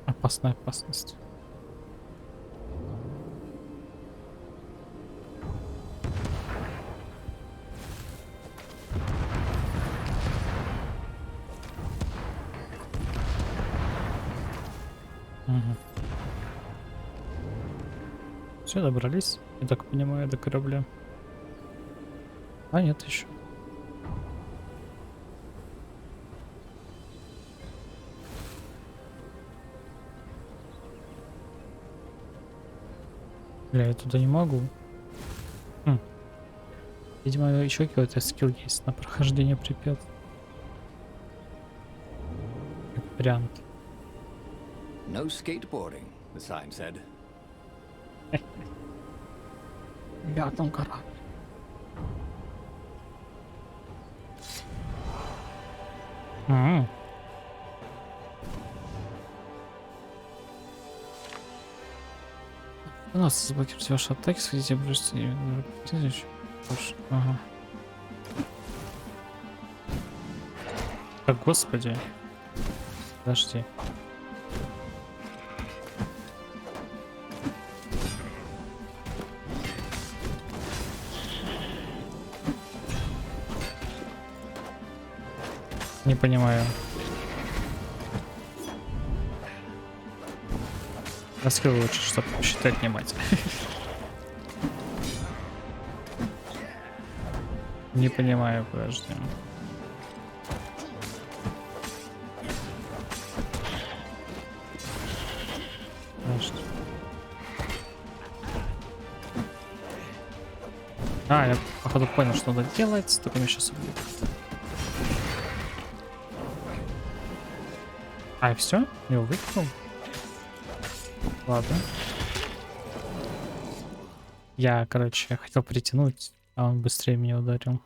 Опасная опасность. Все, добрались, я так понимаю, до корабля. А нет, еще. Бля, я туда не могу. Видимо, еще какой-то скилл есть на прохождение препятствий. Как вариант.
No skateboarding, the sign said.
Я там корабль. У нас заблокируйте ваши атаки, сходите, бросьте. Ага. Так, господи. Подожди. Не понимаю. Раскрыл лучше, чтобы считать внимать. Не понимаю, подожди. Подожди. Я походу понял, что надо делать, только меня сейчас убьют. И все? Я его выкинул? Ладно. Я, короче, хотел притянуть, а он быстрее меня ударил.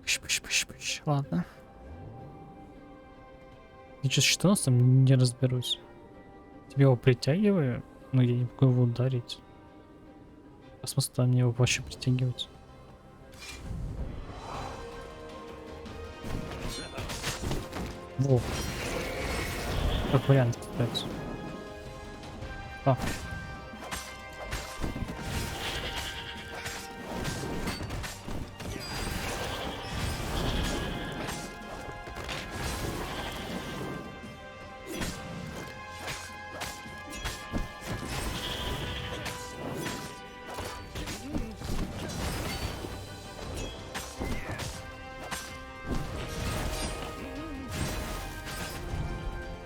Пыщ. Ладно. Я что у нас там не разберусь. Тебе его притягиваю, но я не могу его ударить. А смысл там мне его вообще притягивать? Во. Как вариант, кстати.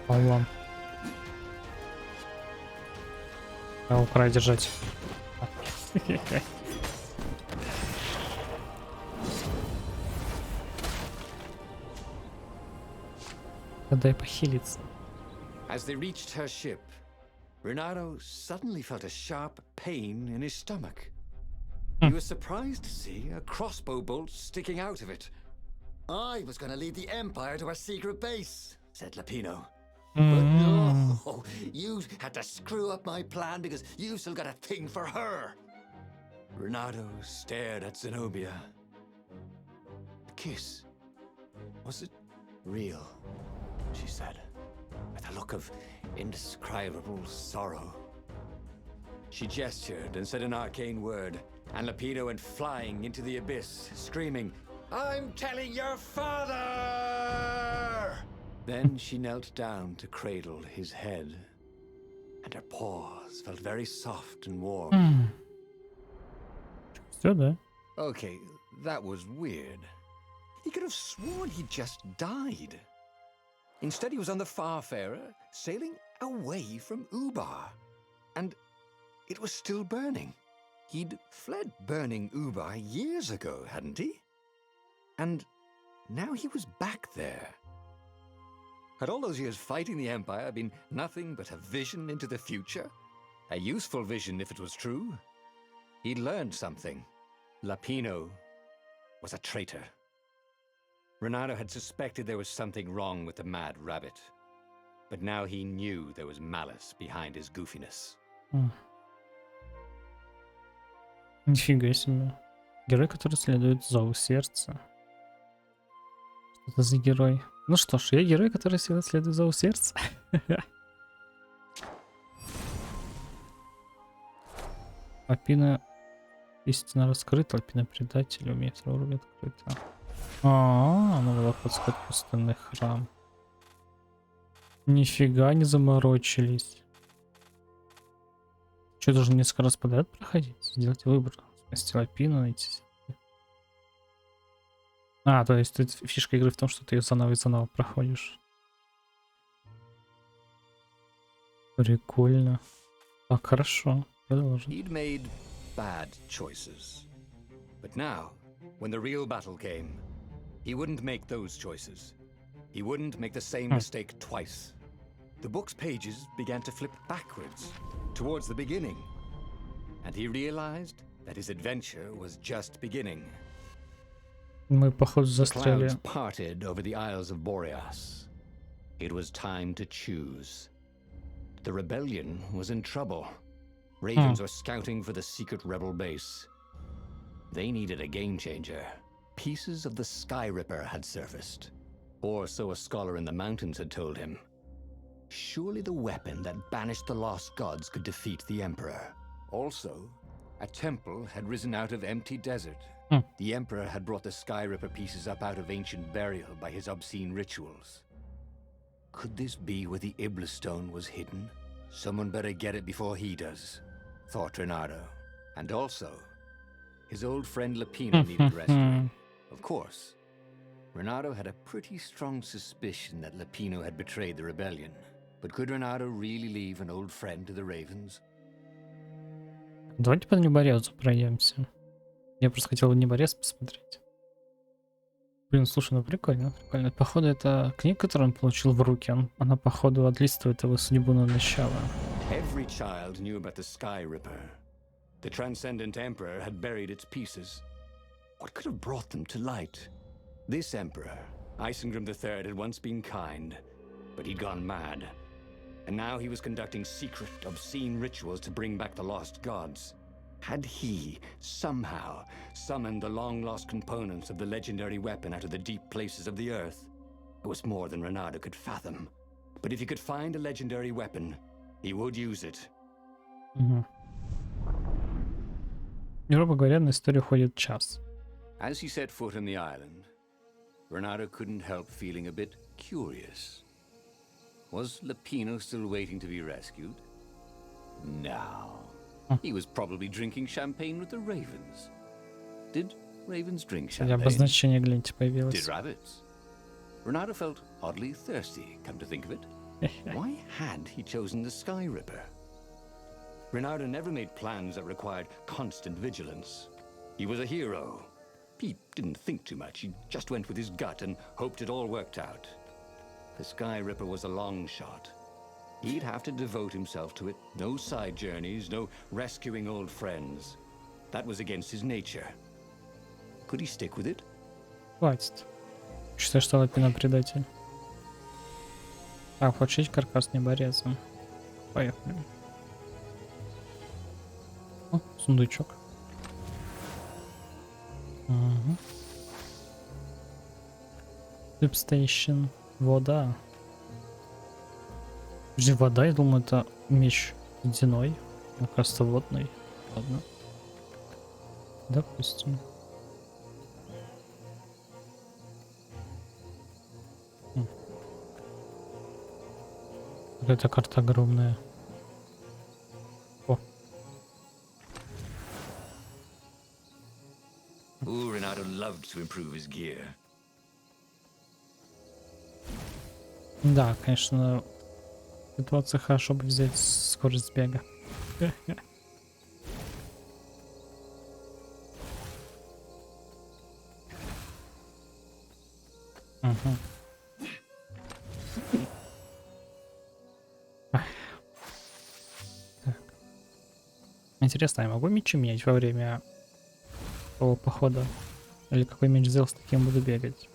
Алло. Пора держать. Дай похилиться.
As they reached her ship, Renato suddenly felt a sharp pain in his stomach. He was surprised to see a crossbow bolt sticking out of it. I was going to lead the Empire to a secret base, said Lapino. But no, you had to screw up my plan because you still got a thing for her. Renato stared at Zenobia. The kiss, was it real? She said, with a look of indescribable sorrow. She gestured and said an arcane word, and Lapino went flying into the abyss, screaming, "I'm telling your father!" Then she knelt down to cradle his head, and her paws felt very soft and warm.
Все, да?
Okay, that was weird. He could have sworn he just died. Instead, he was on the Farfarer, sailing away from Ubar. And it was still burning. He'd fled burning Ubar years ago, hadn't he? And now he was back there. Had all those years fighting the Empire been nothing but a vision into the future? A useful vision if it was true. He'd learned something. Lapino was a traitor. Renato had suspected there was something wrong with the Mad Rabbit. But now he knew there was malice behind his goofiness.
Нифига себе. Герой, который следует зову сердца. Что это за герой? Ну что ж, я герой, который следует зову сердца. Лапина истинно раскрыта, лапина предателя, умеет вовремя открыта. Ну вот подскать пустынный храм. Нифига не заморочились. Что, должен несколько раз подряд проходить? Сделать выбор. Спасти лапину, найти. То есть тут фишка игры в том, что ты ее заново и заново проходишь. Прикольно. Так, хорошо. Продолжим.
He'd made bad choices. But now, when the real battle came, he wouldn't make those choices. He wouldn't make the same mistake twice. The book's pages began to flip backwards, towards the beginning. And he realized that his adventure was just beginning.
Мы, походу,
The
застряли.
clouds parted over the Isles of Boreas. It was time to choose. The rebellion was in trouble. Ravens were scouting for the secret rebel base. They needed a game changer. Pieces of the Sky Ripper had surfaced. Or so a scholar in the mountains had told him. Surely the weapon that banished the lost gods could defeat the Emperor. Also, a temple had risen out of empty desert. The Emperor had brought the Sky Ripper pieces up out of ancient burial by his obscene rituals. Could this be where the Iblis stone was hidden? Someone better get it before he does, thought Renato. And also, his old friend Lapino needed rescuing. Of course, Renato had a pretty strong suspicion that Lapino had betrayed the rebellion. But could Renato really leave an old friend to the Ravens?
Давайте по неборезу пройдемся. Я просто хотел неборез посмотреть. Блин, слушай, ну прикольно, прикольно. Походу, это книга, которую он получил в руки. Она, походу, отлистывает его судьбу на начало.
Every child knew about the Sky Ripper. The Transcendent Emperor had buried its pieces. What could have brought them to light? This Emperor, Isengrim III, had once been kind, but he'd gone mad. And now he was conducting secret, obscene rituals to bring back the lost gods. Had he, somehow, summoned the long-lost components of the legendary weapon out of the deep places of the earth? It was more than Renato could fathom. But if he could find a legendary weapon, he would use it.
Грубо говоря, на историю уходит час.
As he set foot on the island, Renato couldn't help feeling a bit curious. Was Lapino still waiting to be rescued? No. He was probably drinking champagne with the ravens. Did ravens drink champagne?
Обозначение, гляньте,
Did
появилось.
rabbits? Renato felt oddly thirsty, come to think of it. Why had he chosen the Sky Ripper? Renato never made plans that required constant vigilance. He was a hero. He didn't think too much. He just went with his gut and hoped it all worked out. The Sky Ripper was a long shot. He'd have to devote himself to it. No side journeys, no rescuing old friends. That was against his nature. Could he stick with it?
Хватит. Считаю, что Лапина предатель. Так, получить каркас небореза. Поехали. О, сундучок. Стейшн. Вода. Подожди, вода, я думаю, это меч ледяной. Он, кажется, водный. Ладно. Допустим. Какая-то карта огромная. О,
Ooh, Renato loved to improve his gear.
да, конечно, ситуация хорошо бы взять скорость бега. Мгм. Ах, так. Интересно, я могу мечи менять во время того похода? Или какой меч взял, с таким буду бегать?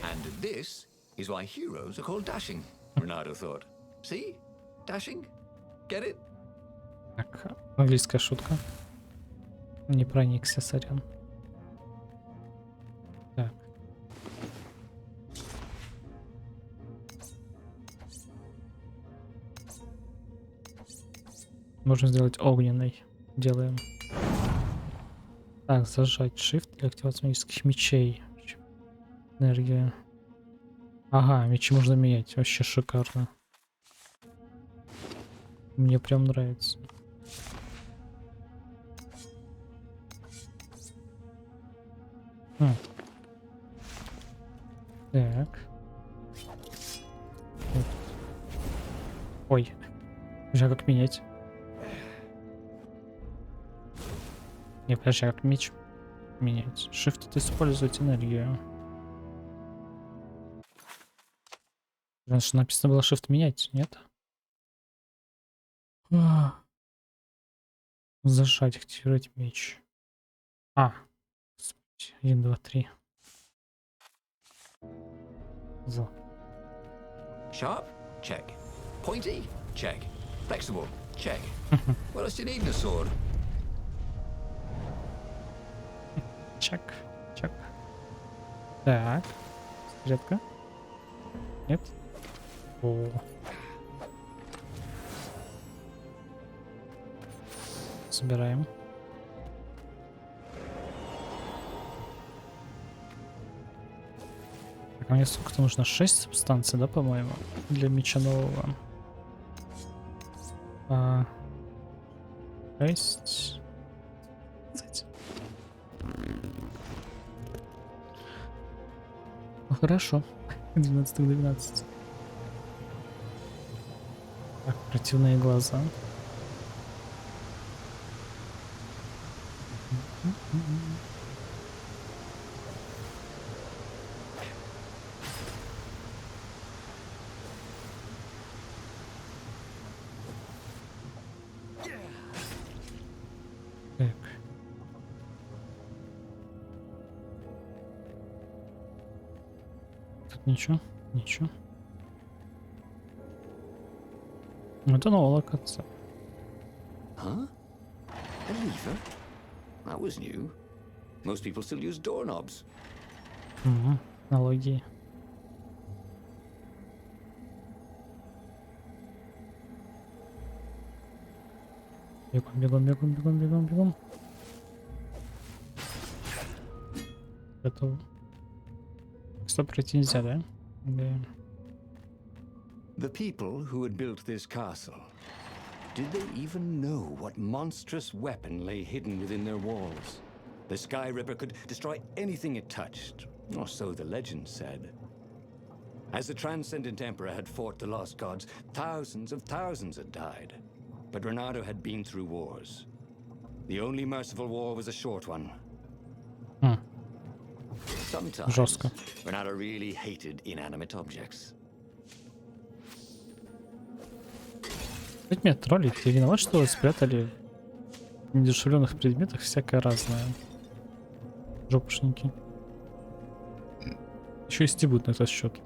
And this is why heroes are called dashing, Renato thought. See? Dashing? Get it?
Так, английская шутка. Не проникся, сорян. Так. Можно сделать огненный. Делаем. Так, зажать Shift для активации магических мечей. Энергия. Ага, мечи можно менять. Вообще шикарно. Мне прям нравится. М. Так. Вот. Ой. Подожди, а как менять? Не, подожди, а как меч менять? Shift — это использовать энергию. Раньше написано было Shift менять, нет? А, зажать, активировать меч. А, господи, 1, 2, 3. Вот.
Sharp? Check. Pointy? Check. Flexible? Check. What else do you need in a sword?
Чек, чек. Так. Редко. Нет? О. Собираем. Так, а мне сколько-то нужно? 6 субстанций, да, по-моему? Для меча нового. 6. 20. Ну хорошо. 12 к 12. Так, противные глаза. Так. Тут ничего? Ничего. Ну, это новая локация.
Huh? A lever? That was new. Most people still use doorknobs.
Угу. Аналогии. Бегом, бегом, бегом, бегом, бегом, бегом. Готово. Что пройти нельзя, да? Да.
The people who had built this castle, did they even know what monstrous weapon lay hidden within their walls? The Sky Ripper could destroy anything it touched, or so the legend said. As the Transcendent Emperor had fought the Lost Gods, thousands of thousands had died. But Renato had been through wars. The only merciful war was a short one. Sometimes,
Жестко.
Renato really hated inanimate objects.
Хоть меня троллить, я виноват, что вы спрятали в недешевленных предметах всякое разное. Жопушники. Еще и стебут на этот счет.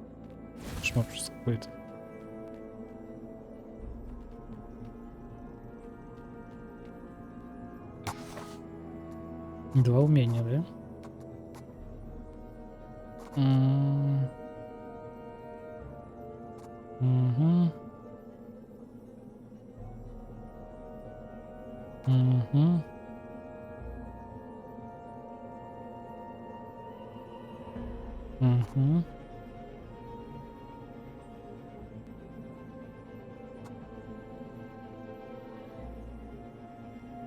Кошмар просто какой-то. Два умения, да? Угу. Угу. Угу.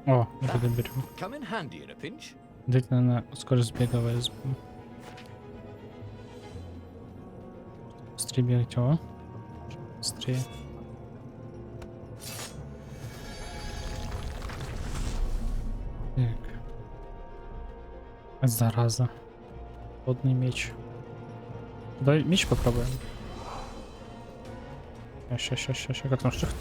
О, это берем.
Come in handy in a pinch.
Дайте, наверное, скорость бега возьму. Быстрее бегать, о. Быстрее. Так. Зараза. Водный меч. Давай меч попробуем. Ща. Как там шифт?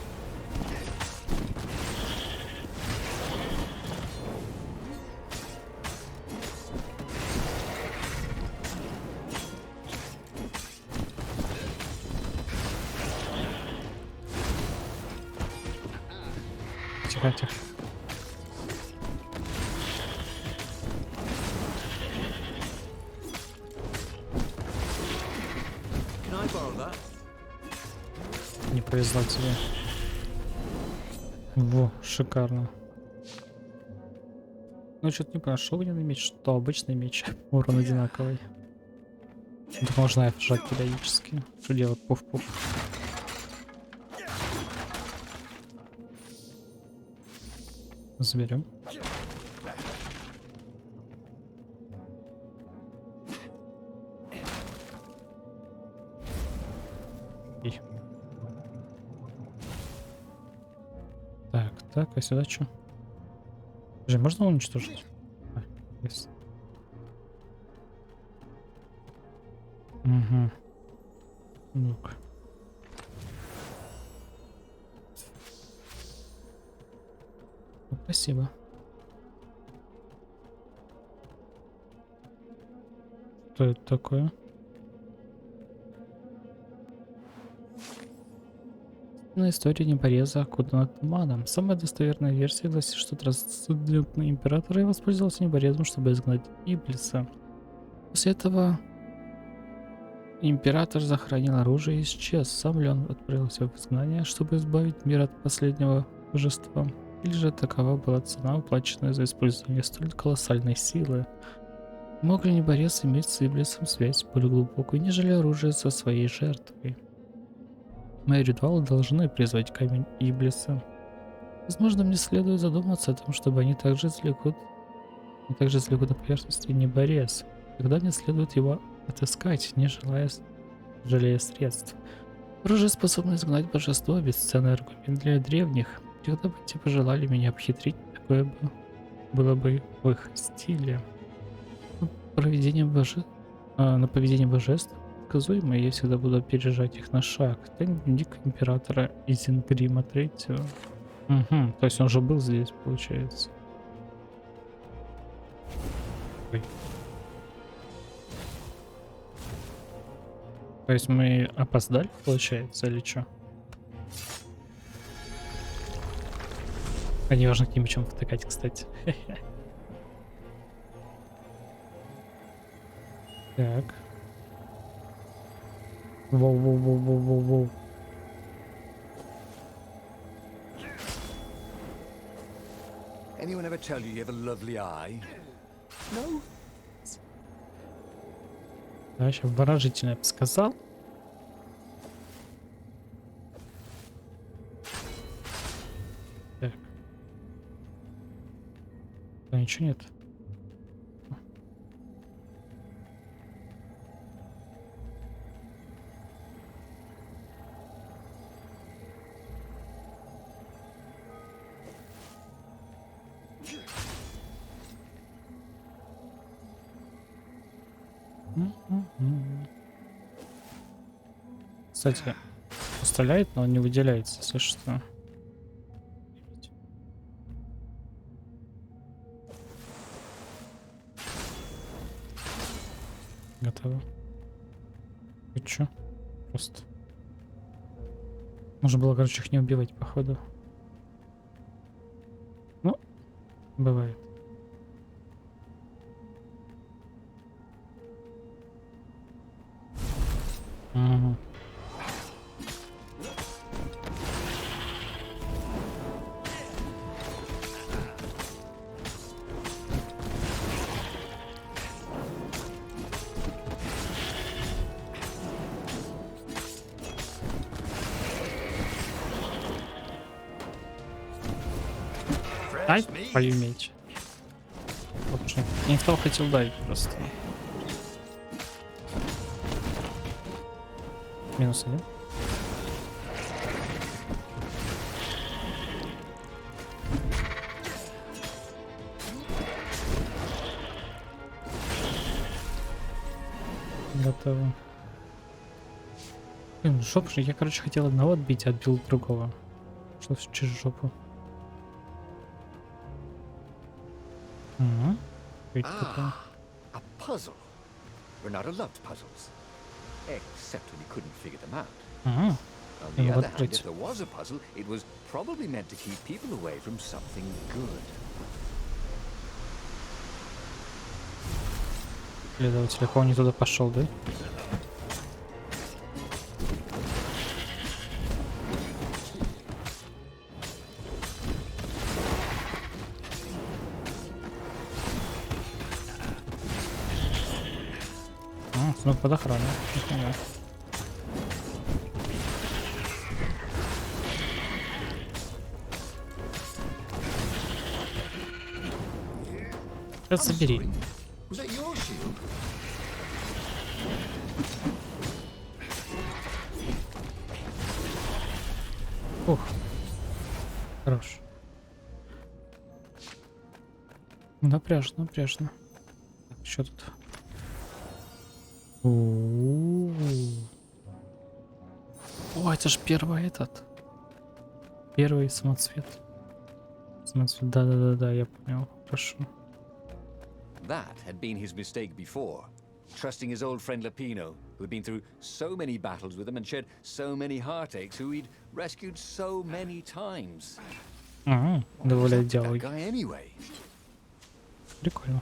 Тихо.
Can I borrow that?
Не повезло тебе. Во, шикарно. Ну, что-то не понял, что огненный меч, что обычный меч. Урон одинаковый. Это можно F жать периодически. Что делать? Пуф-пуф. Заберем. И. Так, а сюда что? Можно уничтожить? А, есть. Угу. Ну-ка. Ну, спасибо. Что это такое? На истории непореза окутана туманом. Самая достоверная версия гласит, что трансцендентный император и воспользовался непорезом, чтобы изгнать Иблиса. После этого император захоронил оружие и исчез. Сам ли он отправился в изгнание, чтобы избавить мир от последнего божества? Или же такова была цена, уплаченная за использование столь колоссальной силы? Мог ли непорез иметь с Иблисом связь более глубокую, нежели оружие со своей жертвой? Мои ритуалы должны призвать камень Иблиса. Возможно, мне следует задуматься о том, чтобы они также извлекут на поверхности неборез. Тогда мне следует его отыскать, не жалея средств. Оружие способно изгнать божество, бесценный аргумент для древних. Когда бы те пожелали меня обхитрить, такое бы было бы в их стиле. На поведение божеств предсказуемо, я всегда буду опережать их на шаг. Тайный дневник императора Изенгрима III. Угу, то есть он же был здесь, получается. Ой. То есть мы опоздали, получается, или что? А не важно к ним чем втыкать, кстати. Так. Воу.
Anyone ever tell you have a lovely eye? No?
Да, сейчас выражительно я бы сказал. Так. Да, ничего нет. Кстати, стреляет, но он не выделяется, если что. Готово. И чё? Просто. Можно было, короче, их не убивать, походу. Ну, бывает. Ага. Ай, твою меч. В общем, я не в того хотел дать просто. Минус один. Готово. Блин, жопу же. Я, короче, хотел одного отбить, а отбил другого. Что через жопу. Угу.
Ah, a puzzle. Renato loved puzzles, except when he couldn't figure them out.
Угу.
On the
Ну,
other
вот
hand, if there was a puzzle, it was probably meant to keep people away from something good.
Следователь, я не туда пошел, да? Ну, под охраной. Нифига. Сейчас забери.
Was that your shield?
Ух. Хорош. Напряжно, напряжно. Так, что тут? О, это ж первый этот. Первый самоцвет. Самоцвет, да-да-да-да, я понял. Хорошо.
That had been his mistake before, trusting his old friend Lapino, who had been through so many battles with him and shed so many heartaches, who he'd rescued so many times.
Ага, добавляет
That
диалоги.
guy anyway.
Прикольно.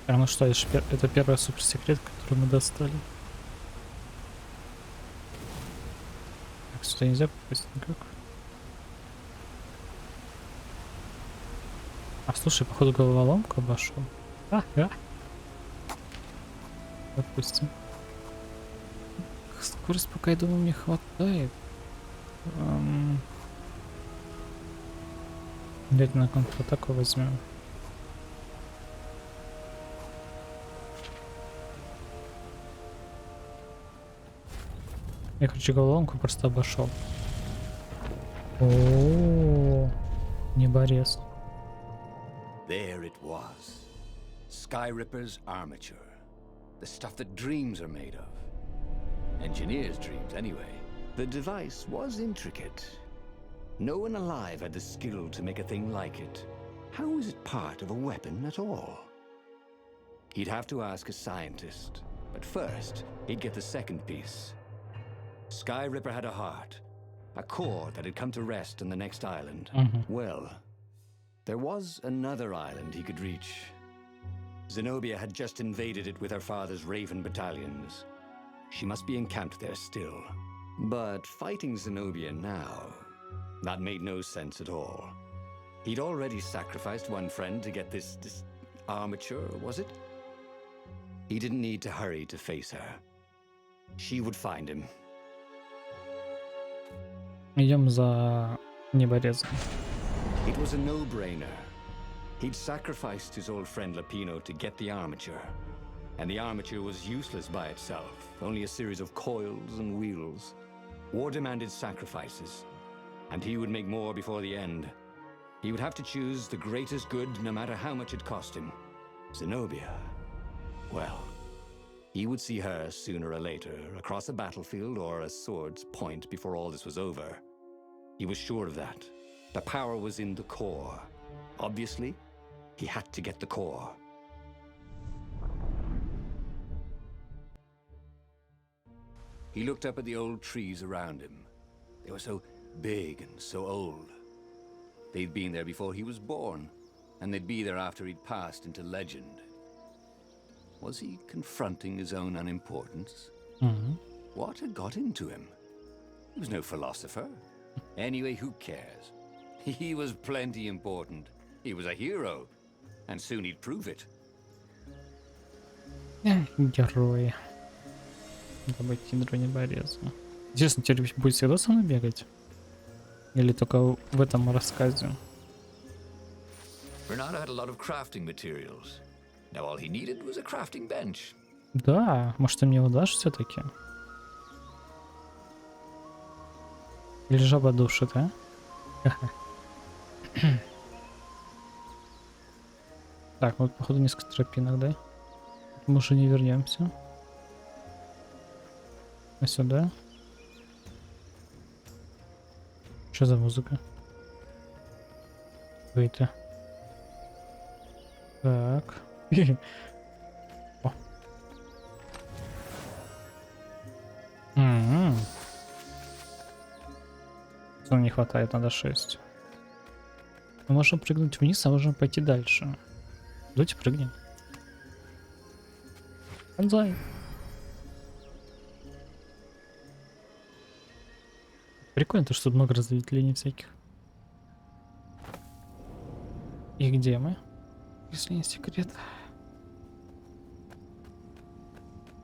А ну что, это первый суперсекрет, который мы достали. Так, сюда нельзя попасть никак. А слушай, походу головоломку обошел. Ага. Допустим. Скорость пока, я думаю, мне хватает. Давайте на контратаку возьмем. Я, короче, головоломку просто обошел. О, не борец.
There it was. Sky Ripper's armature. The stuff that dreams are made of. Engineers' dreams, anyway. The device was intricate. No one alive had the skill to make a thing like it. How was it part of a weapon at all? He'd have to ask a scientist. But first, he'd get the second piece. Sky Ripper had a heart. A core that had come to rest on the next island. Well, there was another island he could reach. Zenobia had just invaded it with her father's Raven battalions. She must be encamped there still. But fighting Zenobia now, that made no sense at all. He'd already sacrificed one friend to get this armature, was it? He didn't need to hurry to face her. She would find him.
Идем за неборезом.
It was a no-brainer. He'd sacrificed his old friend Lapino to get the armature. And the armature was useless by itself, only a series of coils and wheels. War demanded sacrifices, and he would make more before the end. He would have to choose the greatest good no matter how much it cost him. Zenobia. Well, he would see her sooner or later, across a battlefield or a sword's point before all this was over. He was sure of that. The power was in the core. Obviously, he had to get the core. He looked up at the old trees around him. They were so big and so old. They'd been there before he was born, and they'd be there after he'd passed into legend. Was he confronting his own unimportance? What had got into him? He was no philosopher. Anyway, who cares? He was plenty important. He was a hero, and soon he'd prove it.
Герои. Добыть ядро небореза. Интересно, теперь будет всегда со мной бегать? Или только в этом рассказе?
Renato had a lot of crafting materials. Now all he needed was a crafting bench.
Да, может ты мне его дашь все-таки? Или жаба душит, а? Так, вот походу несколько тропинок, да? Мы уже не вернемся. А сюда? Что за музыка? Выйти. Так. О. Нам не хватает, надо 6. Мы можем прыгнуть вниз, а можем пойти дальше. Давайте прыгнем. Банзай. Прикольно, то, что тут много разветвлений всяких. И где мы? Если не секрет.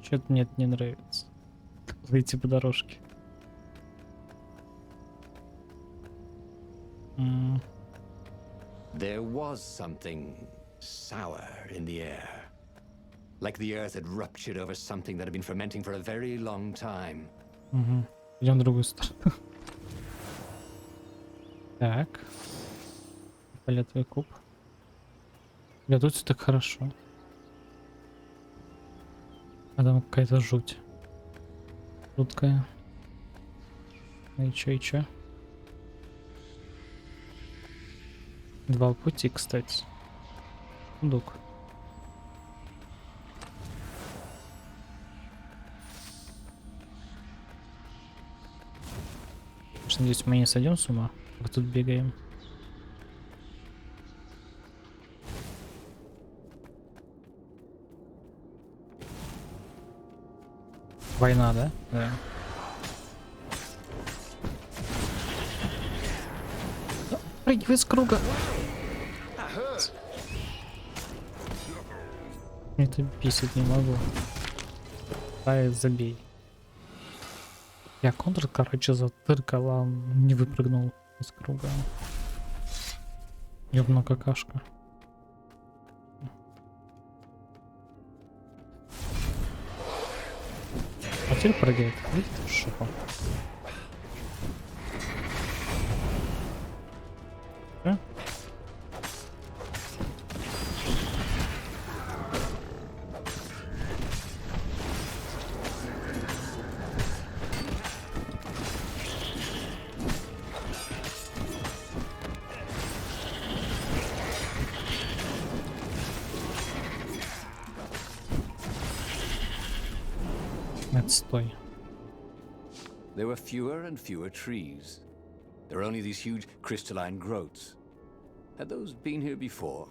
Что-то мне это не нравится. Выйти по дорожке.
There was something sour in the air. Like the earth had ruptured over something that had been fermenting for a very long time.
Угу. Идем в другую сторону. Так. Фиолетовый куб. Бля, тут все так хорошо. А там какая-то жуть. Жуткая. Ну и чё, и чё? Два пути, кстати. Сундук. Надеюсь, мы не сойдем с ума, как тут бегаем. Война, да? Да. Прыгивай с круга. Это бесит, не могу. Дай, забей. Я контр, короче, затыркал, а он не выпрыгнул из круга. Ёбна какашка. А теперь прыгает. Видите, в шопу. Да? Отстой.
There were fewer and fewer trees. There were only these huge crystalline growths. Had those been here before?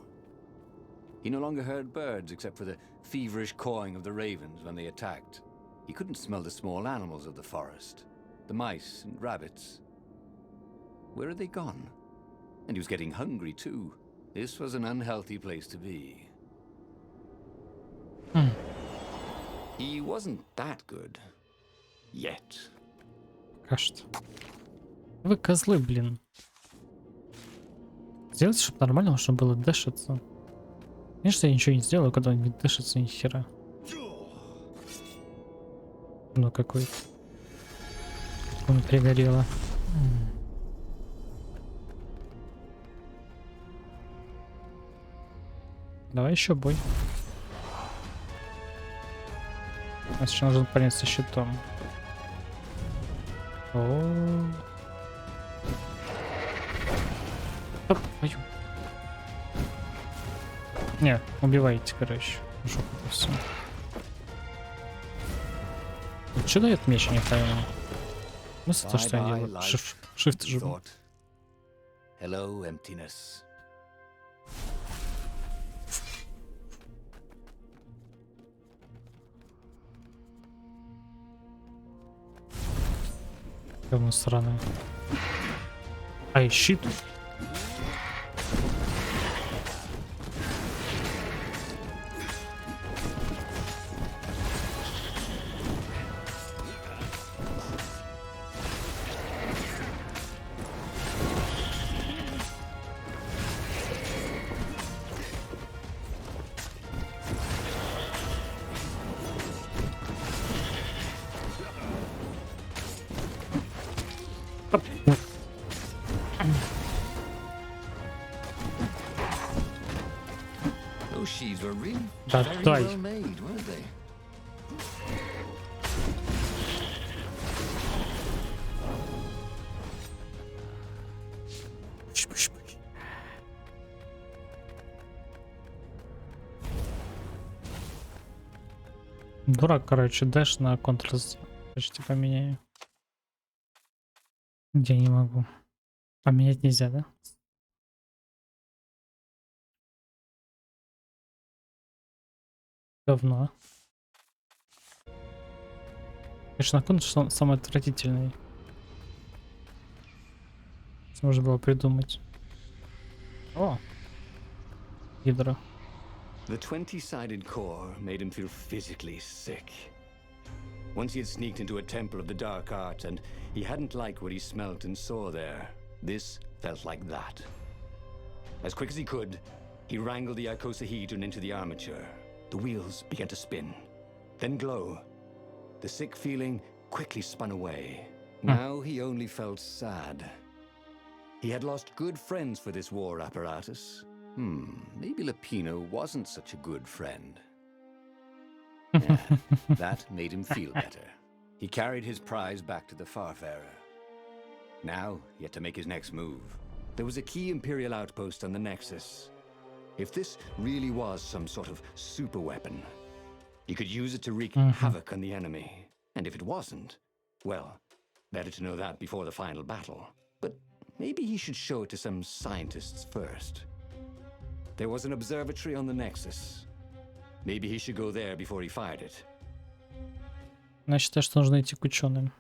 He no longer heard birds except for the feverish cawing of the ravens when they attacked. He couldn't smell the small animals of the forest, the mice and rabbits. Where had they gone? And he was getting hungry too. This was an unhealthy place to be. He wasn't that good. Yet.
Пока что. Вы козлы, блин. Сделайте, чтобы нормально можно было дэшиться. Конечно, я ничего не сделаю, когда он не дэшится ни хера. Ну какой-то. Он пригорело. Давай еще бой. Нас еще нужно поняться щитом. О. Твою. Не, убивайте, короче. Жопу все. Что дает меч, не пойму. Мысль то, что я делаю. Shift живу.
Hello, emptiness.
Говно сраное. Ай, щит.
These were really
Да,
very
дай.
well made, weren't they?
Дурак, короче, дэш на Ctrl-Z. Почти поменяю. Где не могу. Поменять нельзя, да? Говно. Конечно, на Ctrl самый отвратительный. Что можно было придумать. О! Гидра.
The 20-sided core made him feel physically sick. Once he had sneaked into a temple of the dark arts and he hadn't liked what he smelt and saw there. This felt like that. As quick as he could, he wrangled the icosahedron into the armature. The wheels began to spin, then glow. The sick feeling quickly spun away. Now he only felt sad. He had lost good friends for this war apparatus. Maybe Lapino wasn't such a good friend. Yeah, that made him feel better. He carried his prize back to the Farfarer. Now he had to make his next move. There was a key Imperial outpost on the Nexus. If this really was some sort of super weapon, he could use it to wreak havoc on the enemy. And if it wasn't, well, better to know that before the final battle. But maybe he should show it to some scientists first. There was an observatory on the Nexus. Maybe he should go there before he fired it.
Я считаю, что нужно идти к ученым.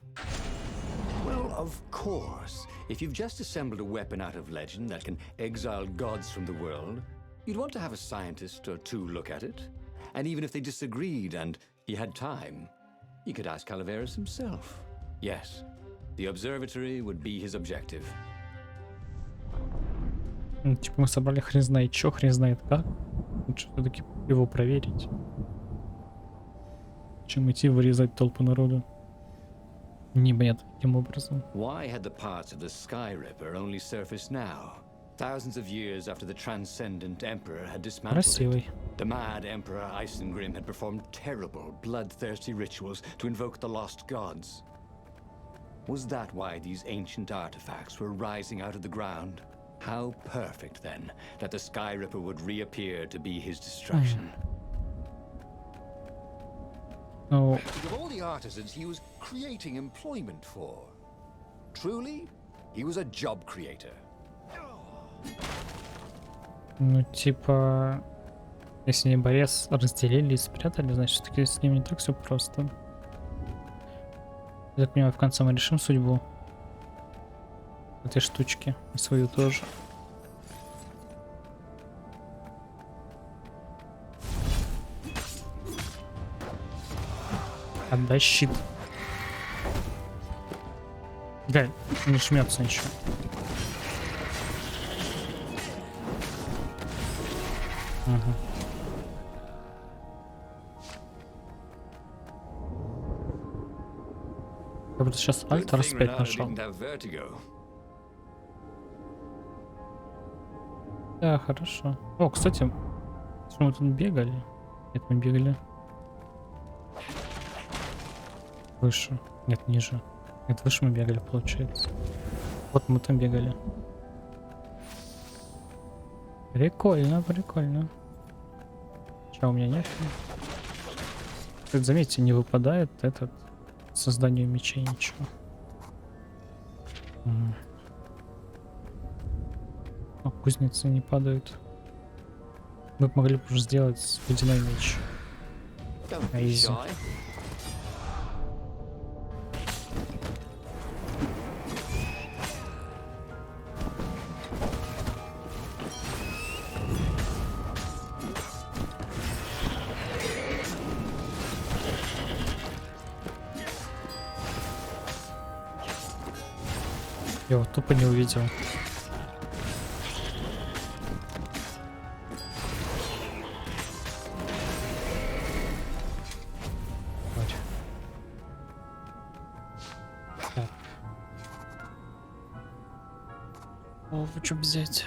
Well, of course. If you've just assembled a weapon out of legend that can exile gods from the world, you'd want to have a scientist or two look at it. And even if they disagreed and he had time, he could ask Calaveras himself. Yes, the observatory would be his objective.
Типа мы собрали хрен знает чё, хрен знает как. Лучше все-таки его проверить. Чем идти вырезать толпу народу. Непонятно каким образом.
Why had the parts of the Sky Ripper only surfaced now? Thousands of years after the Transcendent Emperor had dismantled
Красивый.
it. The mad Emperor Isengrim had performed terrible, bloodthirsty rituals to invoke the lost gods. Was that why these ancient artifacts were rising out of the ground? How perfect, then, that the Sky Ripper would reappear to be his distraction.
Ну,
Think of all the artisans he was creating employment for. Truly, he was a job creator.
ну типа, если не борец разделили и спрятали, значит, таки с ним не так все просто. Я так понимаю, в конце мы решим судьбу этой штучки. И свою тоже. Отдай щит. Да, не жмется ничего. Ага. Я бы сейчас альт раз 5 нашел. Да, хорошо. О, кстати, что мы тут бегали? Нет, мы бегали. Выше. Нет, ниже. Нет, выше мы бегали, получается. Вот мы там бегали. Прикольно, прикольно. Че, у меня нет? Кстати, заметьте, не выпадает этот созданию мечей ничего. А кузницы не падают. Мы бы могли бы уже сделать водяной меч. Изи. Я его тупо не увидел. Так. О, вы что взять?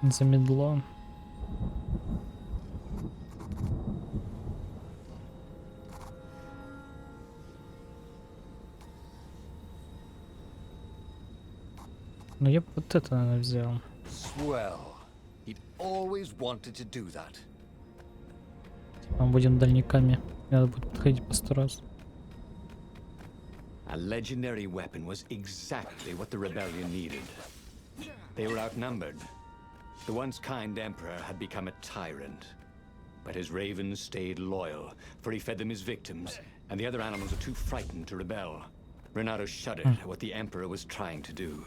Замедло. Ну я бы вот это, наверное, взял.
Swell. He'd always wanted to do that.
Мы будем дальниками. Надо будет подходить по 100 раз.
A legendary weapon was exactly what the rebellion needed. They were outnumbered. The once kind emperor had become a tyrant. But his ravens stayed loyal, for he fed them his victims, and the other animals were too frightened to rebel. Renato shuddered at what the emperor was trying to do.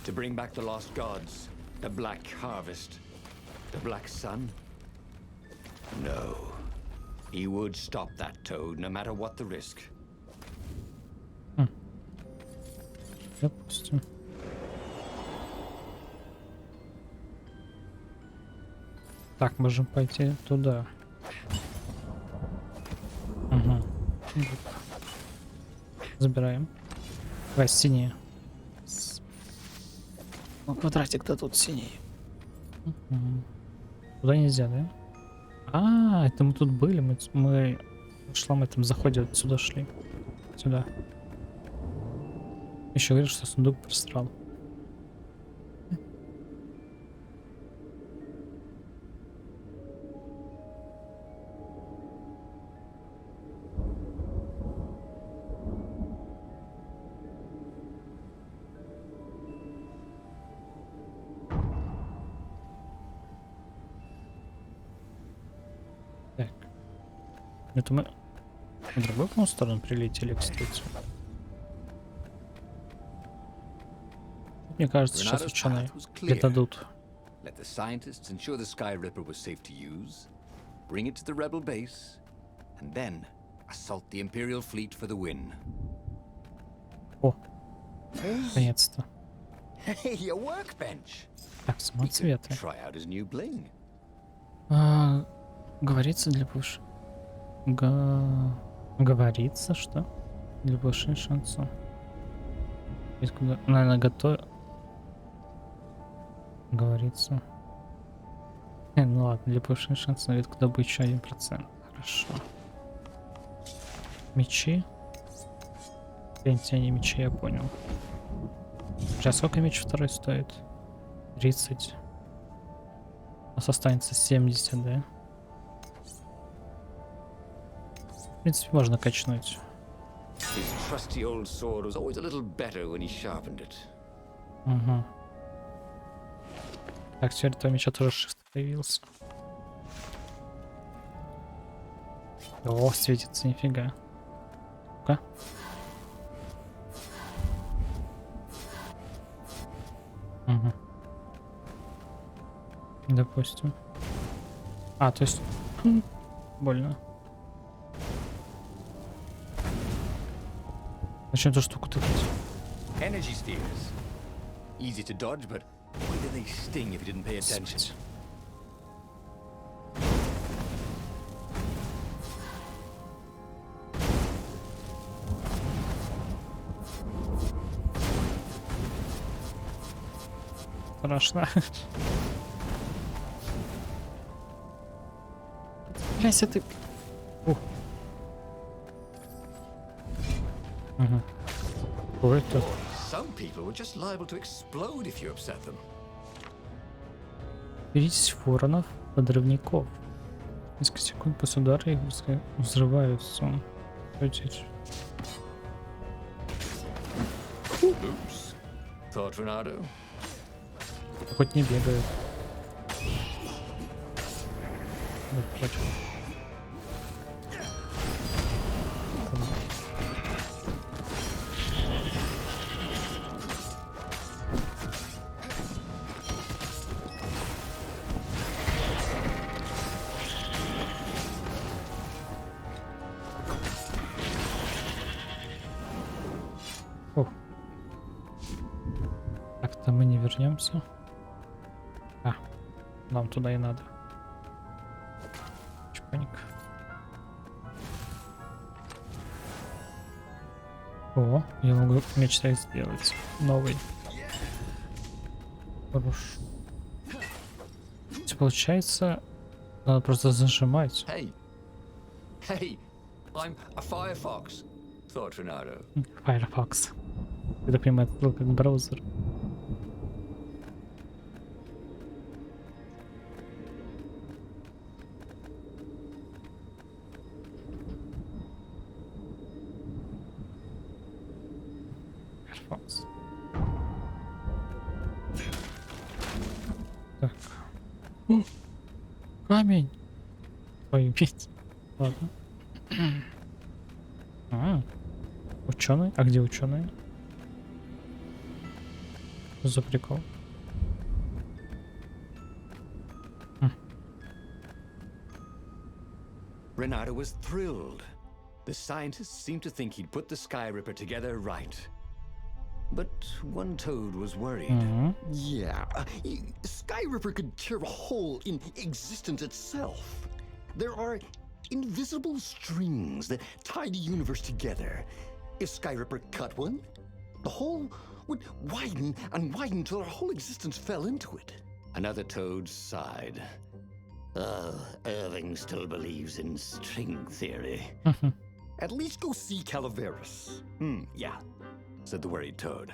To bring back the lost gods, the black harvest, the black sun? No. He would stop that toad, no matter what the risk.
Допустим. Так, можем пойти туда. Угу. Забираем. Давай синие. Ну, квадратик-то тут синий. Угу. Туда нельзя, да? А, это мы тут были. Мы в шлам этом заходе вот сюда шли. Сюда. Еще говорит, что сундук просрал. Так. Это мы в другую, по-моему, сторону прилетели, кстати. Мне кажется, сейчас ученые дадут.
Let the scientists ensure the Sky Ripper was safe to use, bring it to the rebel base, and then assault the Imperial fleet for the win.
О, наконец-то.
Hey, your workbench.
Так, самоцветы.
Try out his new bling.
Говорится для повышения. Говорится, что? Для повышения шанса. Наверное, готов. Говорится. Ну ладно, для повышения шанса на ветку добыть еще 1%. Хорошо. Мечи. Пенсия, мечи, я понял. Сейчас сколько меч второй стоит? 30. У нас останется 70, да? В принципе, можно качнуть.
His trusty old sword was always a little better when he sharpened it.
Угу. Так, теперь этого меча тоже шест появился. О, светится, нифига. Ну-ка. Угу. Допустим. А, то есть... больно. Зачем эту штуку тыкать?
Energy steers. Easy to dodge, but boy, did they sting if you didn't pay attention.
Страшно. Блядь, ты... Ух. Угу. Что это?
Some people were just liable to explode if you upset them.
Беритесь воронов, подрывников. Несколько секунд после удара их взрываются.
Oops. Thought Renato.
Хоть не бегают. Вот, против. Так-то мы не вернемся. А, нам туда и надо. Чпаник. О, я могу меч так сделать. Новый. Хорошо. Получается, надо просто зажимать.
Hey, hey, I'm a Firefox, thought Renato.
Firefox. Это понимает, это как браузер. Firefox. Так. Камень. Ой, бить. Ладно. Ученый? А где ученый? Что за прикол?
Renato was thrilled. The scientists seemed to think he'd put the Sky Ripper together right. But one toad was worried.
Yeah, Sky Ripper could tear a hole in existence itself. There are invisible strings that tie the universe together. If Sky Ripper cut one, the hole would widen and widen till our whole existence fell into it.
Another toad sighed. Irving still believes in string theory.
At least go see Calaveras.
Yeah, said the worried toad.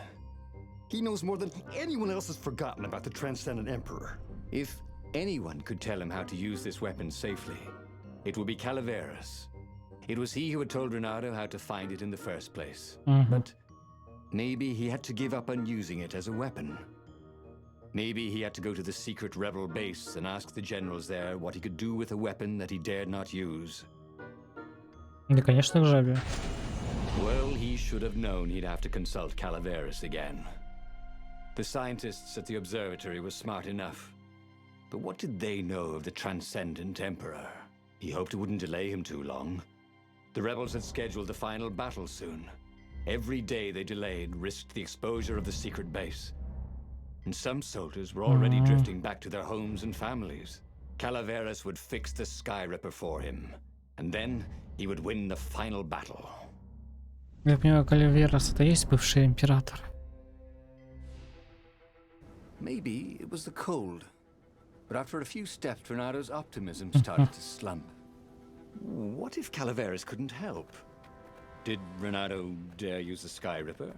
He knows more than anyone else has forgotten about the Transcendent Emperor.
If anyone could tell him how to use this weapon safely, it would be Calaveras. It was he who had told Renato how to find it in the first place. But maybe he had to give up on using it as a weapon. Maybe he had to go to the secret rebel base and ask the generals there what he could do with a weapon that he dared not use.
Да, конечно, к жабе.
Well, he should have known he'd have to consult Calaveras again. The scientists at the observatory were smart enough. But what did they know of the Transcendent Emperor? He hoped it wouldn't delay him too long. The rebels had scheduled the final battle soon. Every day they delayed risked the exposure of the secret base. And some soldiers were already drifting back to their homes and families. Calaveras would fix the Sky Ripper for him. And then he would win the final battle.
Я понимаю, Каливерас это есть бывший император.
Maybe it was the cold. But after a few steps, Renato's optimism started to slump. What if Calaveras couldn't help? Did Renato dare use the Sky Ripper?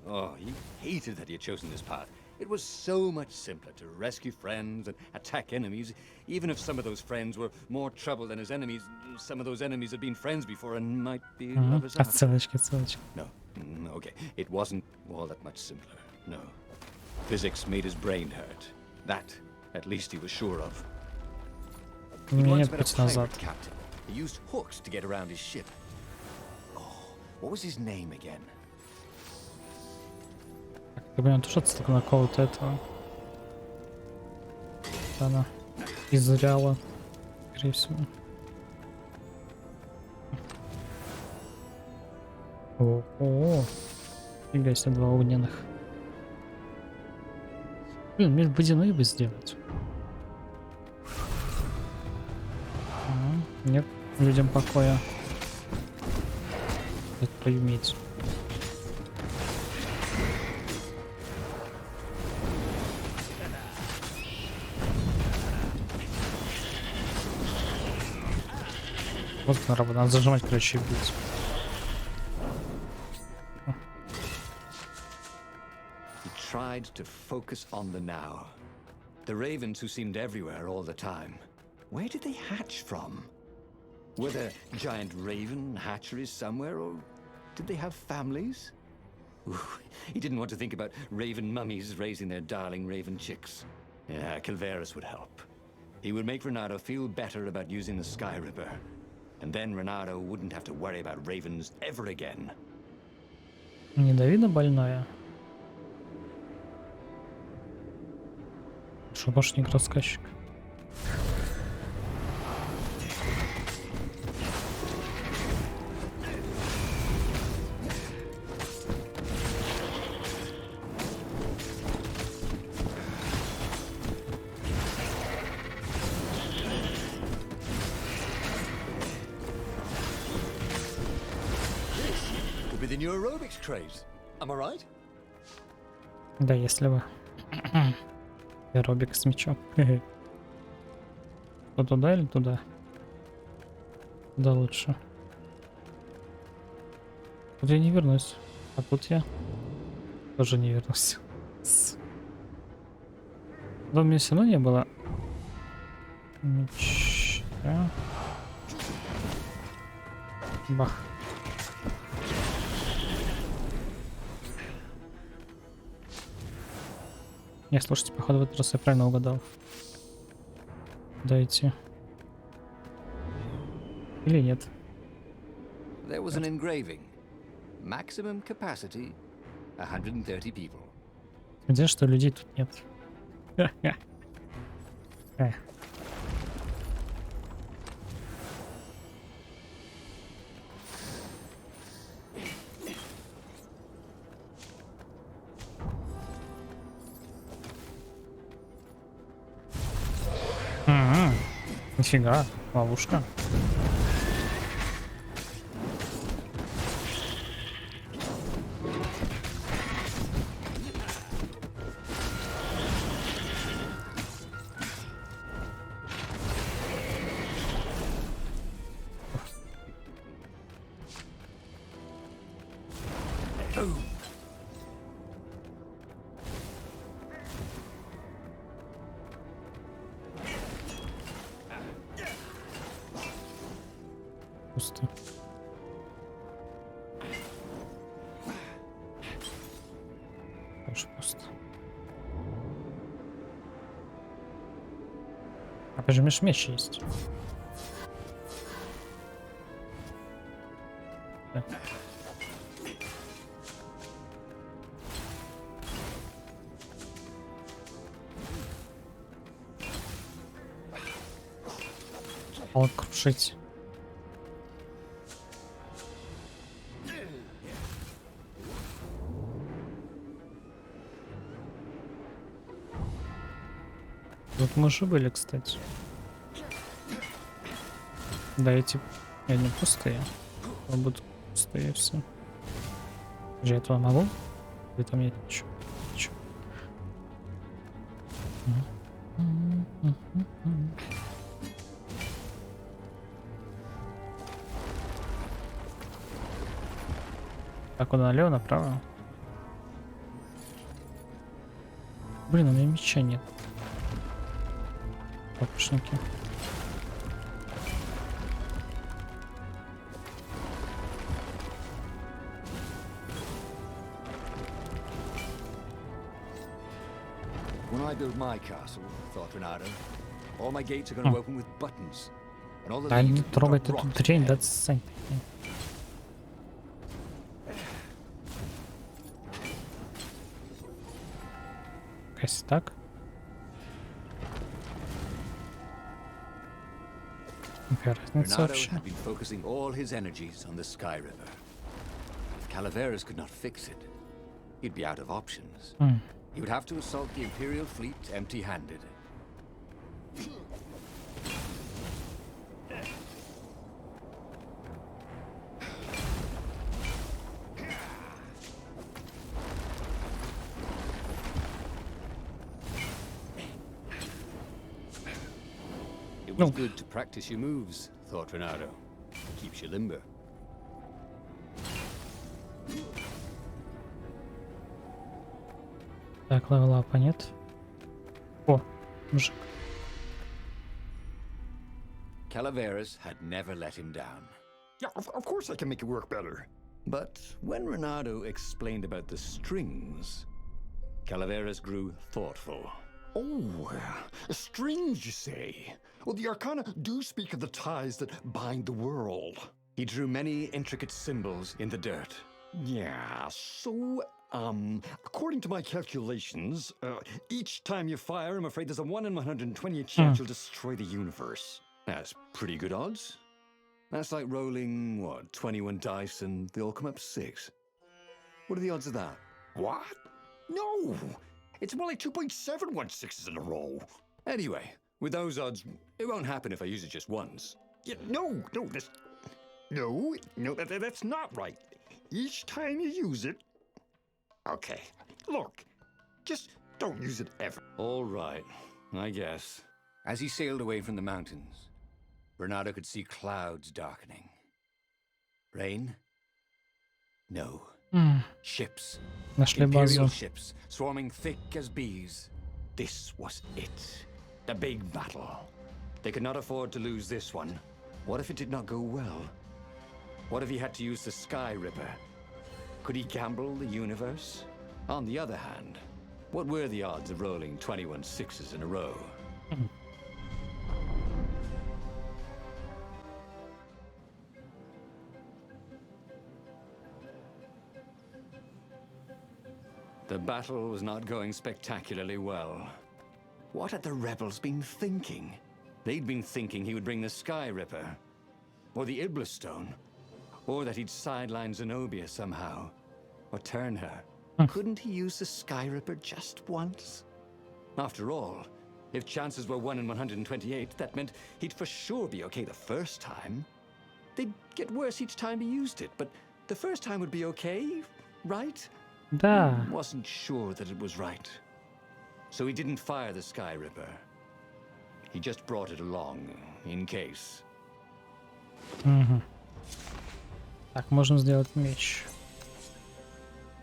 Oh, he hated that he had chosen this path. It was so much simpler to rescue friends and attack enemies, even if some of those friends were more trouble than his enemies. Some of those enemies had been friends before and might be lovers after.
Отсылочки, отсылочки.
No, okay, it wasn't all that much simpler, no. Physics made his brain hurt. That, at least he was sure of. He'd
Нет,
once met a
путь назад.
pirate captain. He used hooks to get around his ship. Oh, what was his name again?
Я понимаю, тоже отступ на кого-то этого. Она изряла, скорее всего. О, фига себе, два огненных. Блин, мне водяные бы сделать. Нет, людям покоя. Это твою медь. Вот надо зажимать, короче, и бить.
He tried to focus on the now. The ravens who seemed everywhere all the time. Where did they hatch from? Were there giant raven hatcheries somewhere, or did they have families? Ooh, he didn't want to think about raven mummies raising their darling raven chicks. Yeah, Calaveras would help. He would make Renato feel better about using the Sky Ripper. And then Renato wouldn't have to worry about ravens ever again.
Недовидно больная. Шабашник рассказчик.
Could be the new aerobics craze. Am I right?
Да, если бы. Аэробик с мечом. То туда или туда? Куда лучше? Тут я не вернусь. А тут я тоже не вернусь. Но у меня все равно не было меча. Бах. Не, слушайте, походу в этот раз я правильно угадал. Дайте. Или нет.
There was an engraving. Maximum capacity 130 people.
Где что людей тут нет. Нифига, ловушка. Пусто. Тоже пусто. Опять же, меч есть. Да. Палок крушить. Тут мы же были, кстати. Да, эти они пустые. Будут пустые все. Я этого могу? Или там нет ничего? Ничего. Так, куда налево, направо? Блин, у меня меча нет. Лапушники.
When I build my castle, thought Renato, all my gates are going to open with buttons, and all the
Да
leaves
не
will pick
трогай
up
ты тут
rocks
дрянь,
in
да
them.
отстань. Если так. Какая разница
Renato
вообще?
had been focusing all his energies on the Sky River. If Calaveras could not fix it, he'd be out of options. He would have to assault the Imperial fleet empty-handed. It was good to practice your moves, thought Renato. Keeps you limber.
Так, левелапа нет. О, мужик.
Calaveras had never let him down.
Yeah, of course I can make it work better.
But when Renato explained about the strings, Calaveras grew thoughtful.
Oh, strings, you say? Well, the Arcana do speak of the ties that bind the world.
He drew many intricate symbols in the dirt.
Yeah, so, according to my calculations, each time you fire, I'm afraid there's a 1 in 120 chance you'll destroy the universe.
That's pretty good odds. That's like rolling, what, 21 dice and they all come up 6. What are the odds of that?
What? No! It's more like 2.716s in a row.
Anyway, with those odds, it won't happen if I use it just once.
Yeah, no, that's not right. Each time you use it... Okay, look, just don't use it ever.
All right, I guess. As he sailed away from the mountains, Bernardo could see clouds darkening. Rain? No. Ships.
Нашли базу.
Imperial ships, swarming thick as bees. This was it. The big battle. They could not afford to lose this one. What if it did not go well? What if he had to use the Sky Ripper? Could he gamble the universe? On the other hand, what were the odds of rolling 21 sixes in a row? The battle was not going spectacularly well. What had the rebels been thinking? They'd been thinking he would bring the Sky Ripper, or the Iblis Stone, or that he'd sideline Zenobia somehow, or turn her. Couldn't he use the Sky Ripper just once? After all, if chances were 1 in 128, that meant he'd for sure be okay the first time. They'd get worse each time he used it, but the first time would be okay, right?
Да.
Wasn't sure that it was right. So he didn't fire the Sky Ripper. He just brought it along, in case.
Так, можем сделать меч.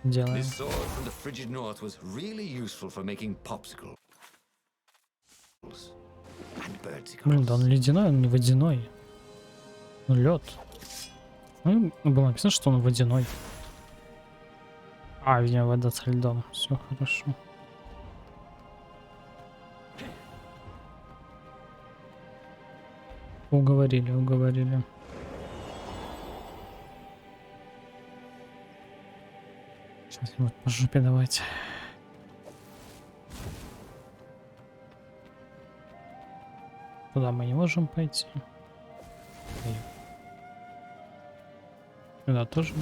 Делаем.
This sword from the frigid north was really useful for making popsicles. And
Блин, да он
birdsicles.
ледяной, он не водяной. Ну, лед. Ну, было написано, что он водяной. А, видимо, вода со льдом. Все хорошо. Уговорили, уговорили. Сейчас вот по жопе давайте. Туда мы не можем пойти. И сюда тоже.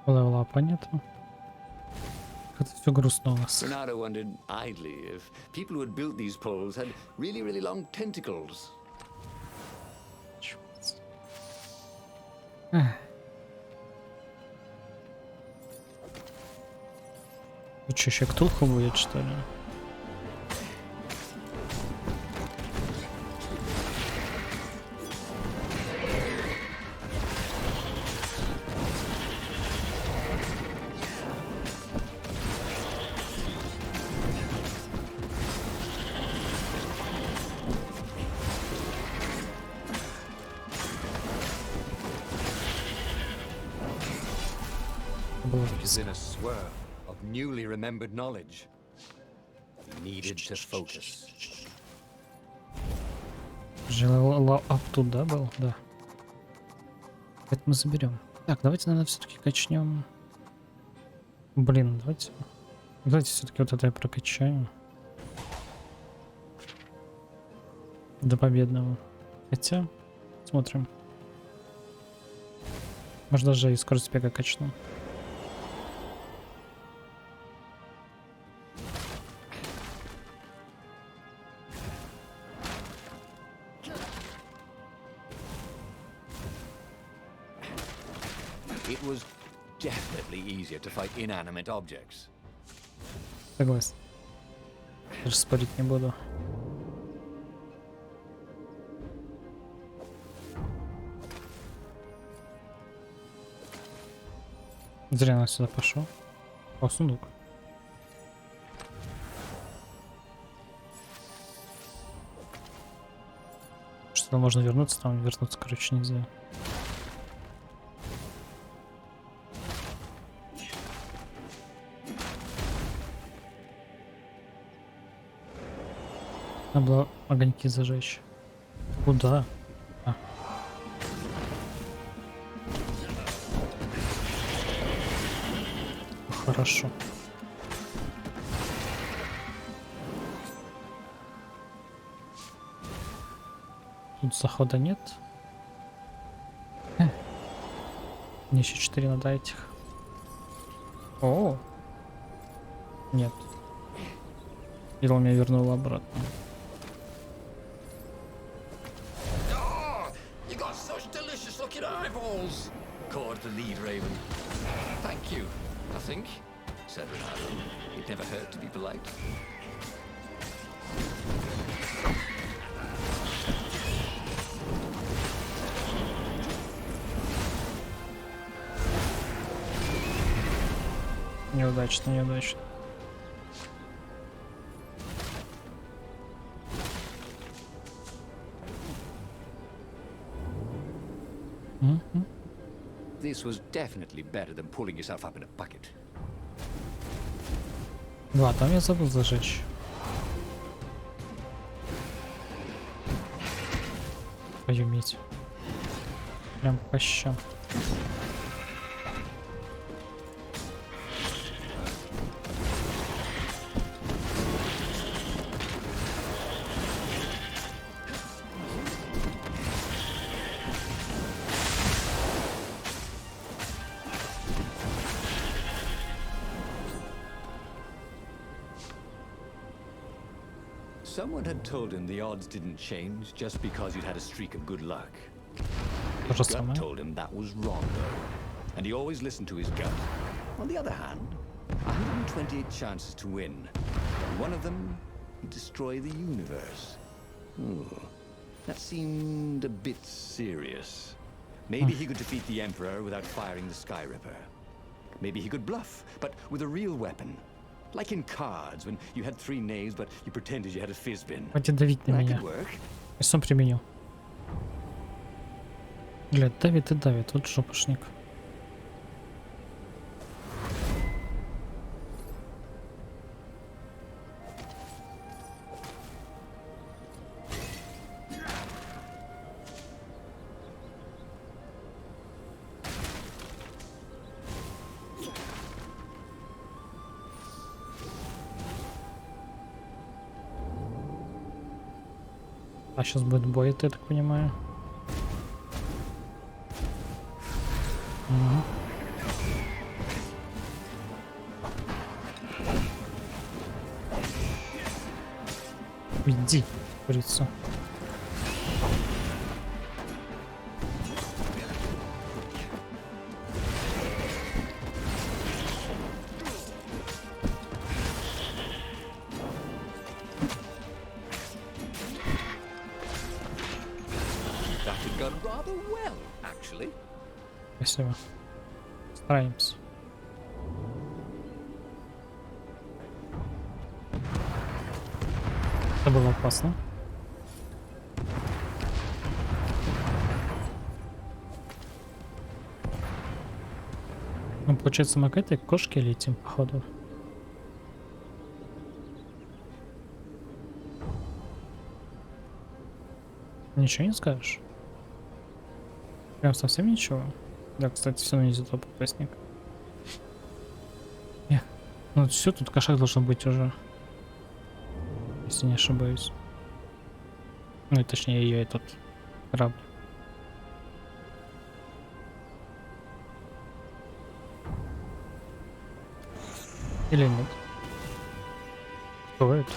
Левела нету. Это все грустно у нас.
Bernardo wondered idly if people who had built these poles had really, really long tentacles.
Тут что, еще ктулху будет, что ли?
Is in a swirl of newly remembered knowledge. He needed to focus.
Левел ап туда был, да. Это мы заберем. Так, давайте, наверное, все-таки качнем. Блин, давайте все-таки вот это я прокачаю. До победного. Хотя, смотрим. Может даже и скорость бега качну.
It was definitely easier to fight inanimate objects.
Согласен. Даже спорить не буду. Зря я сюда пошел. О, сундук. Что можно вернуться, там вернуться, короче, нельзя. Надо было огоньки зажечь. Куда? А. Хорошо. Тут захода нет. Мне еще 4 надо этих. О! Нет. Видел, меня вернуло обратно.
You got such delicious looking eyeballs. Caught the lead, Raven. Thank you. Nothing, said Renato. It never hurt to be polite.
Неудачно, неудачно.
Мгм.
This was definitely better than pulling yourself up in a bucket.
Да, там я забыл зажечь. Твою медь. Прям по щам.
Someone had told him the odds didn't change just because you'd had a streak of good luck.
То
His
же
gut
самое.
told him that was wrong, though, and he always listened to his gut. On the other hand, 128 chances to win, and one of them, he'd destroy the universe. Ooh, that seemed a bit serious. Maybe he could defeat the Emperor without firing the Sky Ripper. Maybe he could bluff, but with a real weapon. Like in cards, when you had 3 knaves, but you pretended you had a fizbin.
Хватит давить на
That
меня.
could work.
Я сам применил. Блядь, давит и давит, вот жопушник. А сейчас будет бой, это я так понимаю. Мгм. Иди, курица.
That had gone rather well, actually.
Спасибо. Стараемся. Это было опасно. Ну, получается, мы к этой кошке летим, походу. Ничего не скажешь? Прям совсем ничего? Да, кстати, все равно нельзя туда попасть никак. Ну все, тут кошак должен быть уже. Если не ошибаюсь. Ну и точнее ее этот корабль. Или нет? Кто это?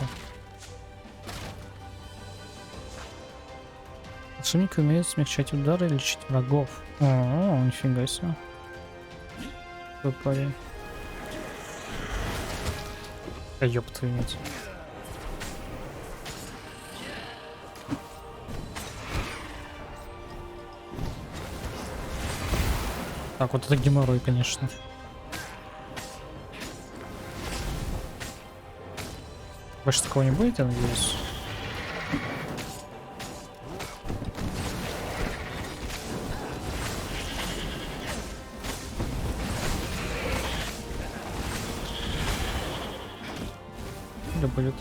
Волшебники умеют смягчать удары и лечить врагов. О, нифига себе. Какой парень. А ёб твою мать. Так, вот это геморрой, конечно. Больше такого не будет, я надеюсь. Или будет?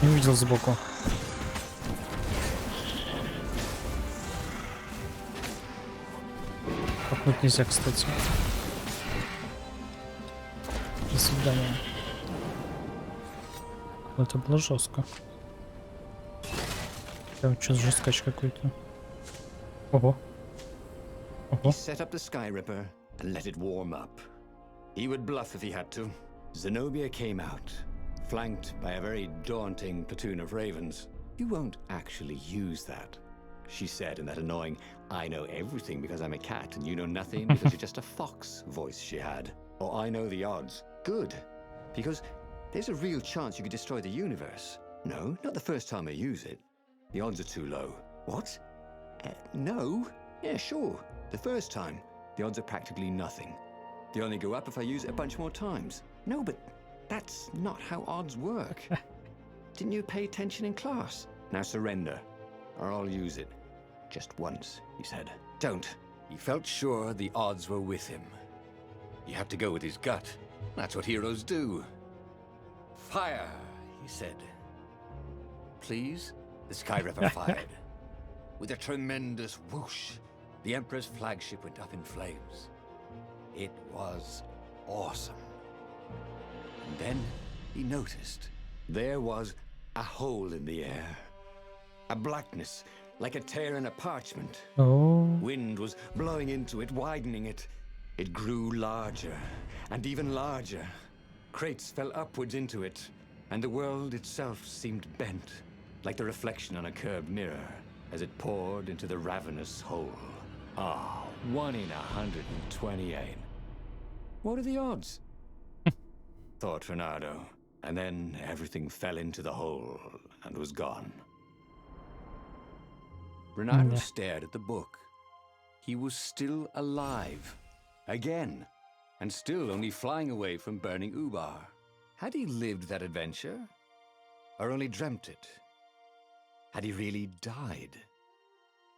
Не увидел сбоку. Пахнуть нельзя, кстати. До свидания. Это было жестко. Там что-то жесткач какой-то. Ого.
He
Ого.
set up the Sky Ripper and let it warm up. He would bluff if he had to. Zenobia came out, flanked by a very daunting platoon of ravens. You won't actually use that. she said in that annoying, I know everything because I'm a cat and you know nothing because you're just a fox voice she had. Or I know the odds. Good. Because there's a real chance you could destroy the universe. No, not the first time I use it. The odds are too low. What? No? Yeah, sure. The first time, the odds are practically nothing. They only go up if I use it a bunch more times. No, but that's not how odds work. Didn't you pay attention in class? Now surrender, or I'll use it. Just once, he said. Don't. He felt sure the odds were with him. You have to go with his gut. That's what heroes do. Fire, he said. Please? The Sky Ripper fired. With a tremendous whoosh, the Emperor's flagship went up in flames. It was awesome. And then he noticed there was a hole in the air. A blackness, like a tear in a parchment.
Oh.
Wind was blowing into it, widening it. It grew larger and even larger. Crates fell upwards into it, and the world itself seemed bent, like the reflection on a curved mirror, as it poured into the ravenous hole. Ah, 1 in 128. What are the odds? Thought Reynardo, and then everything fell into the hole and was gone. Reynardo stared at the book. He was still alive. Again. And still only flying away from burning Ubar. Had he lived that adventure? Or only dreamt it? Had he really died?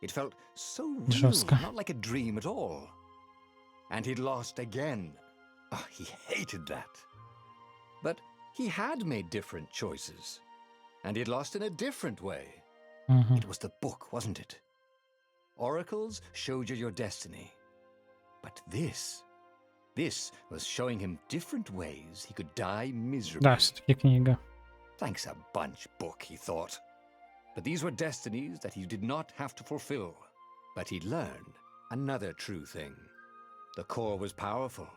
It felt so real,
Жестко.
not like a dream at all. And he'd lost again. Oh, he hated that. But he had made different choices. And he'd lost in a different way.
Мгм.
It was the book, wasn't it? Oracles showed you your destiny. But this was showing him different ways he could die miserably.
Да, все-таки книга.
Thanks a bunch, book, he thought. But these were destinies that he did not have to fulfill. But he'd learned another true thing. The core was powerful,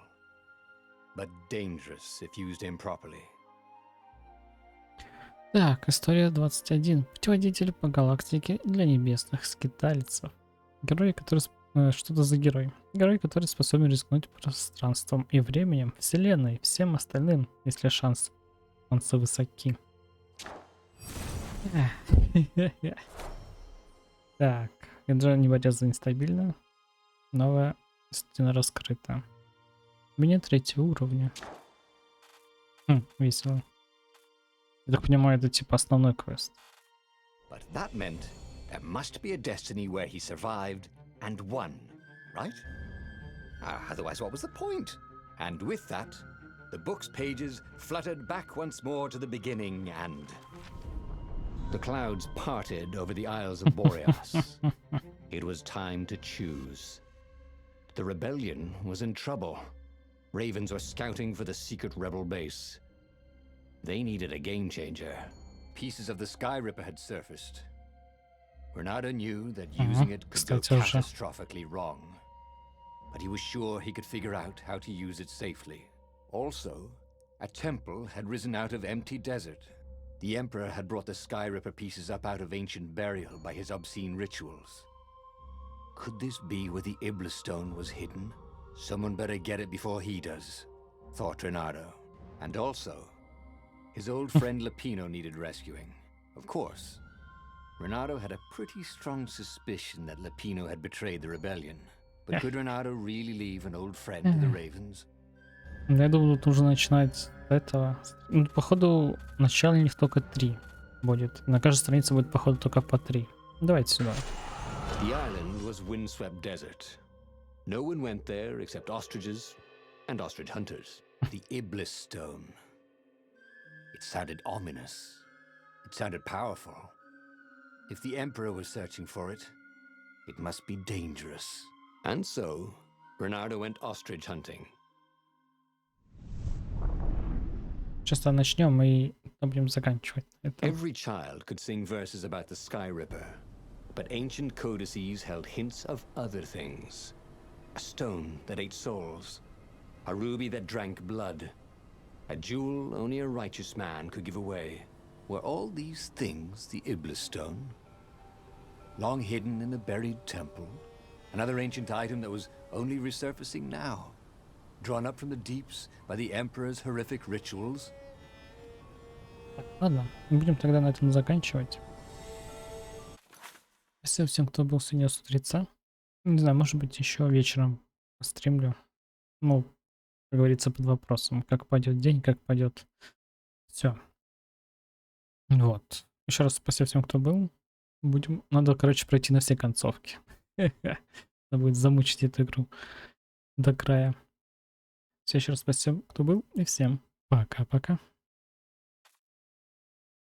but dangerous if used improperly.
Так, история 21. Путеводитель по галактике для небесных скитальцев. Герой, который... Что-то за герой. Герой, который способен рискнуть пространством и временем, вселенной, всем остальным, если шансы высоки. Так, ядро не борется нестабильно. Новая стена раскрыта. Меня 3-го уровня. Весело. Я так понимаю, это типа основной квест.
But that meant there must be a destiny where he survived and won, right? Otherwise, what was the point? And with that, the book's pages fluttered back once more to the beginning, and the clouds parted over the Isles of Boreas. It was time to choose. The rebellion was in trouble. Ravens were scouting for the secret rebel base. They needed a game changer. Pieces of the Sky Ripper had surfaced. Reynardo knew that using it could go
Кстати, уже.
catastrophically wrong. But he was sure he could figure out how to use it safely. Also, a temple had risen out of empty desert. The Emperor had brought the Sky Ripper pieces up out of ancient burial by his obscene rituals. Could this be where the Iblis stone was hidden? Someone better get it before he does, thought Reynardo. And also, his old friend Lapino needed rescuing. Of course, Reynardo had a pretty strong suspicion that Lapino had betrayed the rebellion. But could Reynardo really leave an old friend to the Ravens?
Я думаю, тут нужно начинать с этого. Ну, походу, начальник только 3 будет. На каждой странице будет, походу, только по 3. Давайте сюда.
The island was windswept desert. No one went there except ostriches and ostrich hunters. The Iblis stone. It sounded ominous. It sounded powerful. If the Emperor was searching for it, it must be dangerous. And so, Reynardo went ostrich hunting.
Сейчас начнем и будем заканчивать. Это...
Every child could sing verses about the Sky Ripper, but ancient codices held hints of other things. A stone that ate souls, a ruby that drank blood, a jewel only a righteous man could give away. Were all these things the Iblis stone? long hidden in a buried temple. Another ancient item that was only resurfacing now. Drawn up from the deeps by the Emperor's horrific rituals.
Ладно, будем тогда на этом заканчивать. Спасибо всем, кто был сегодня с утреца. Не знаю, может быть, еще вечером постримлю. Ну, как говорится, под вопросом. Как пойдет день, как пойдет. Все. Вот. Еще раз спасибо всем, кто был. Надо, короче, пройти на все концовки. Надо будет замучить эту игру до края. Все, еще раз спасибо, кто был. И всем пока-пока.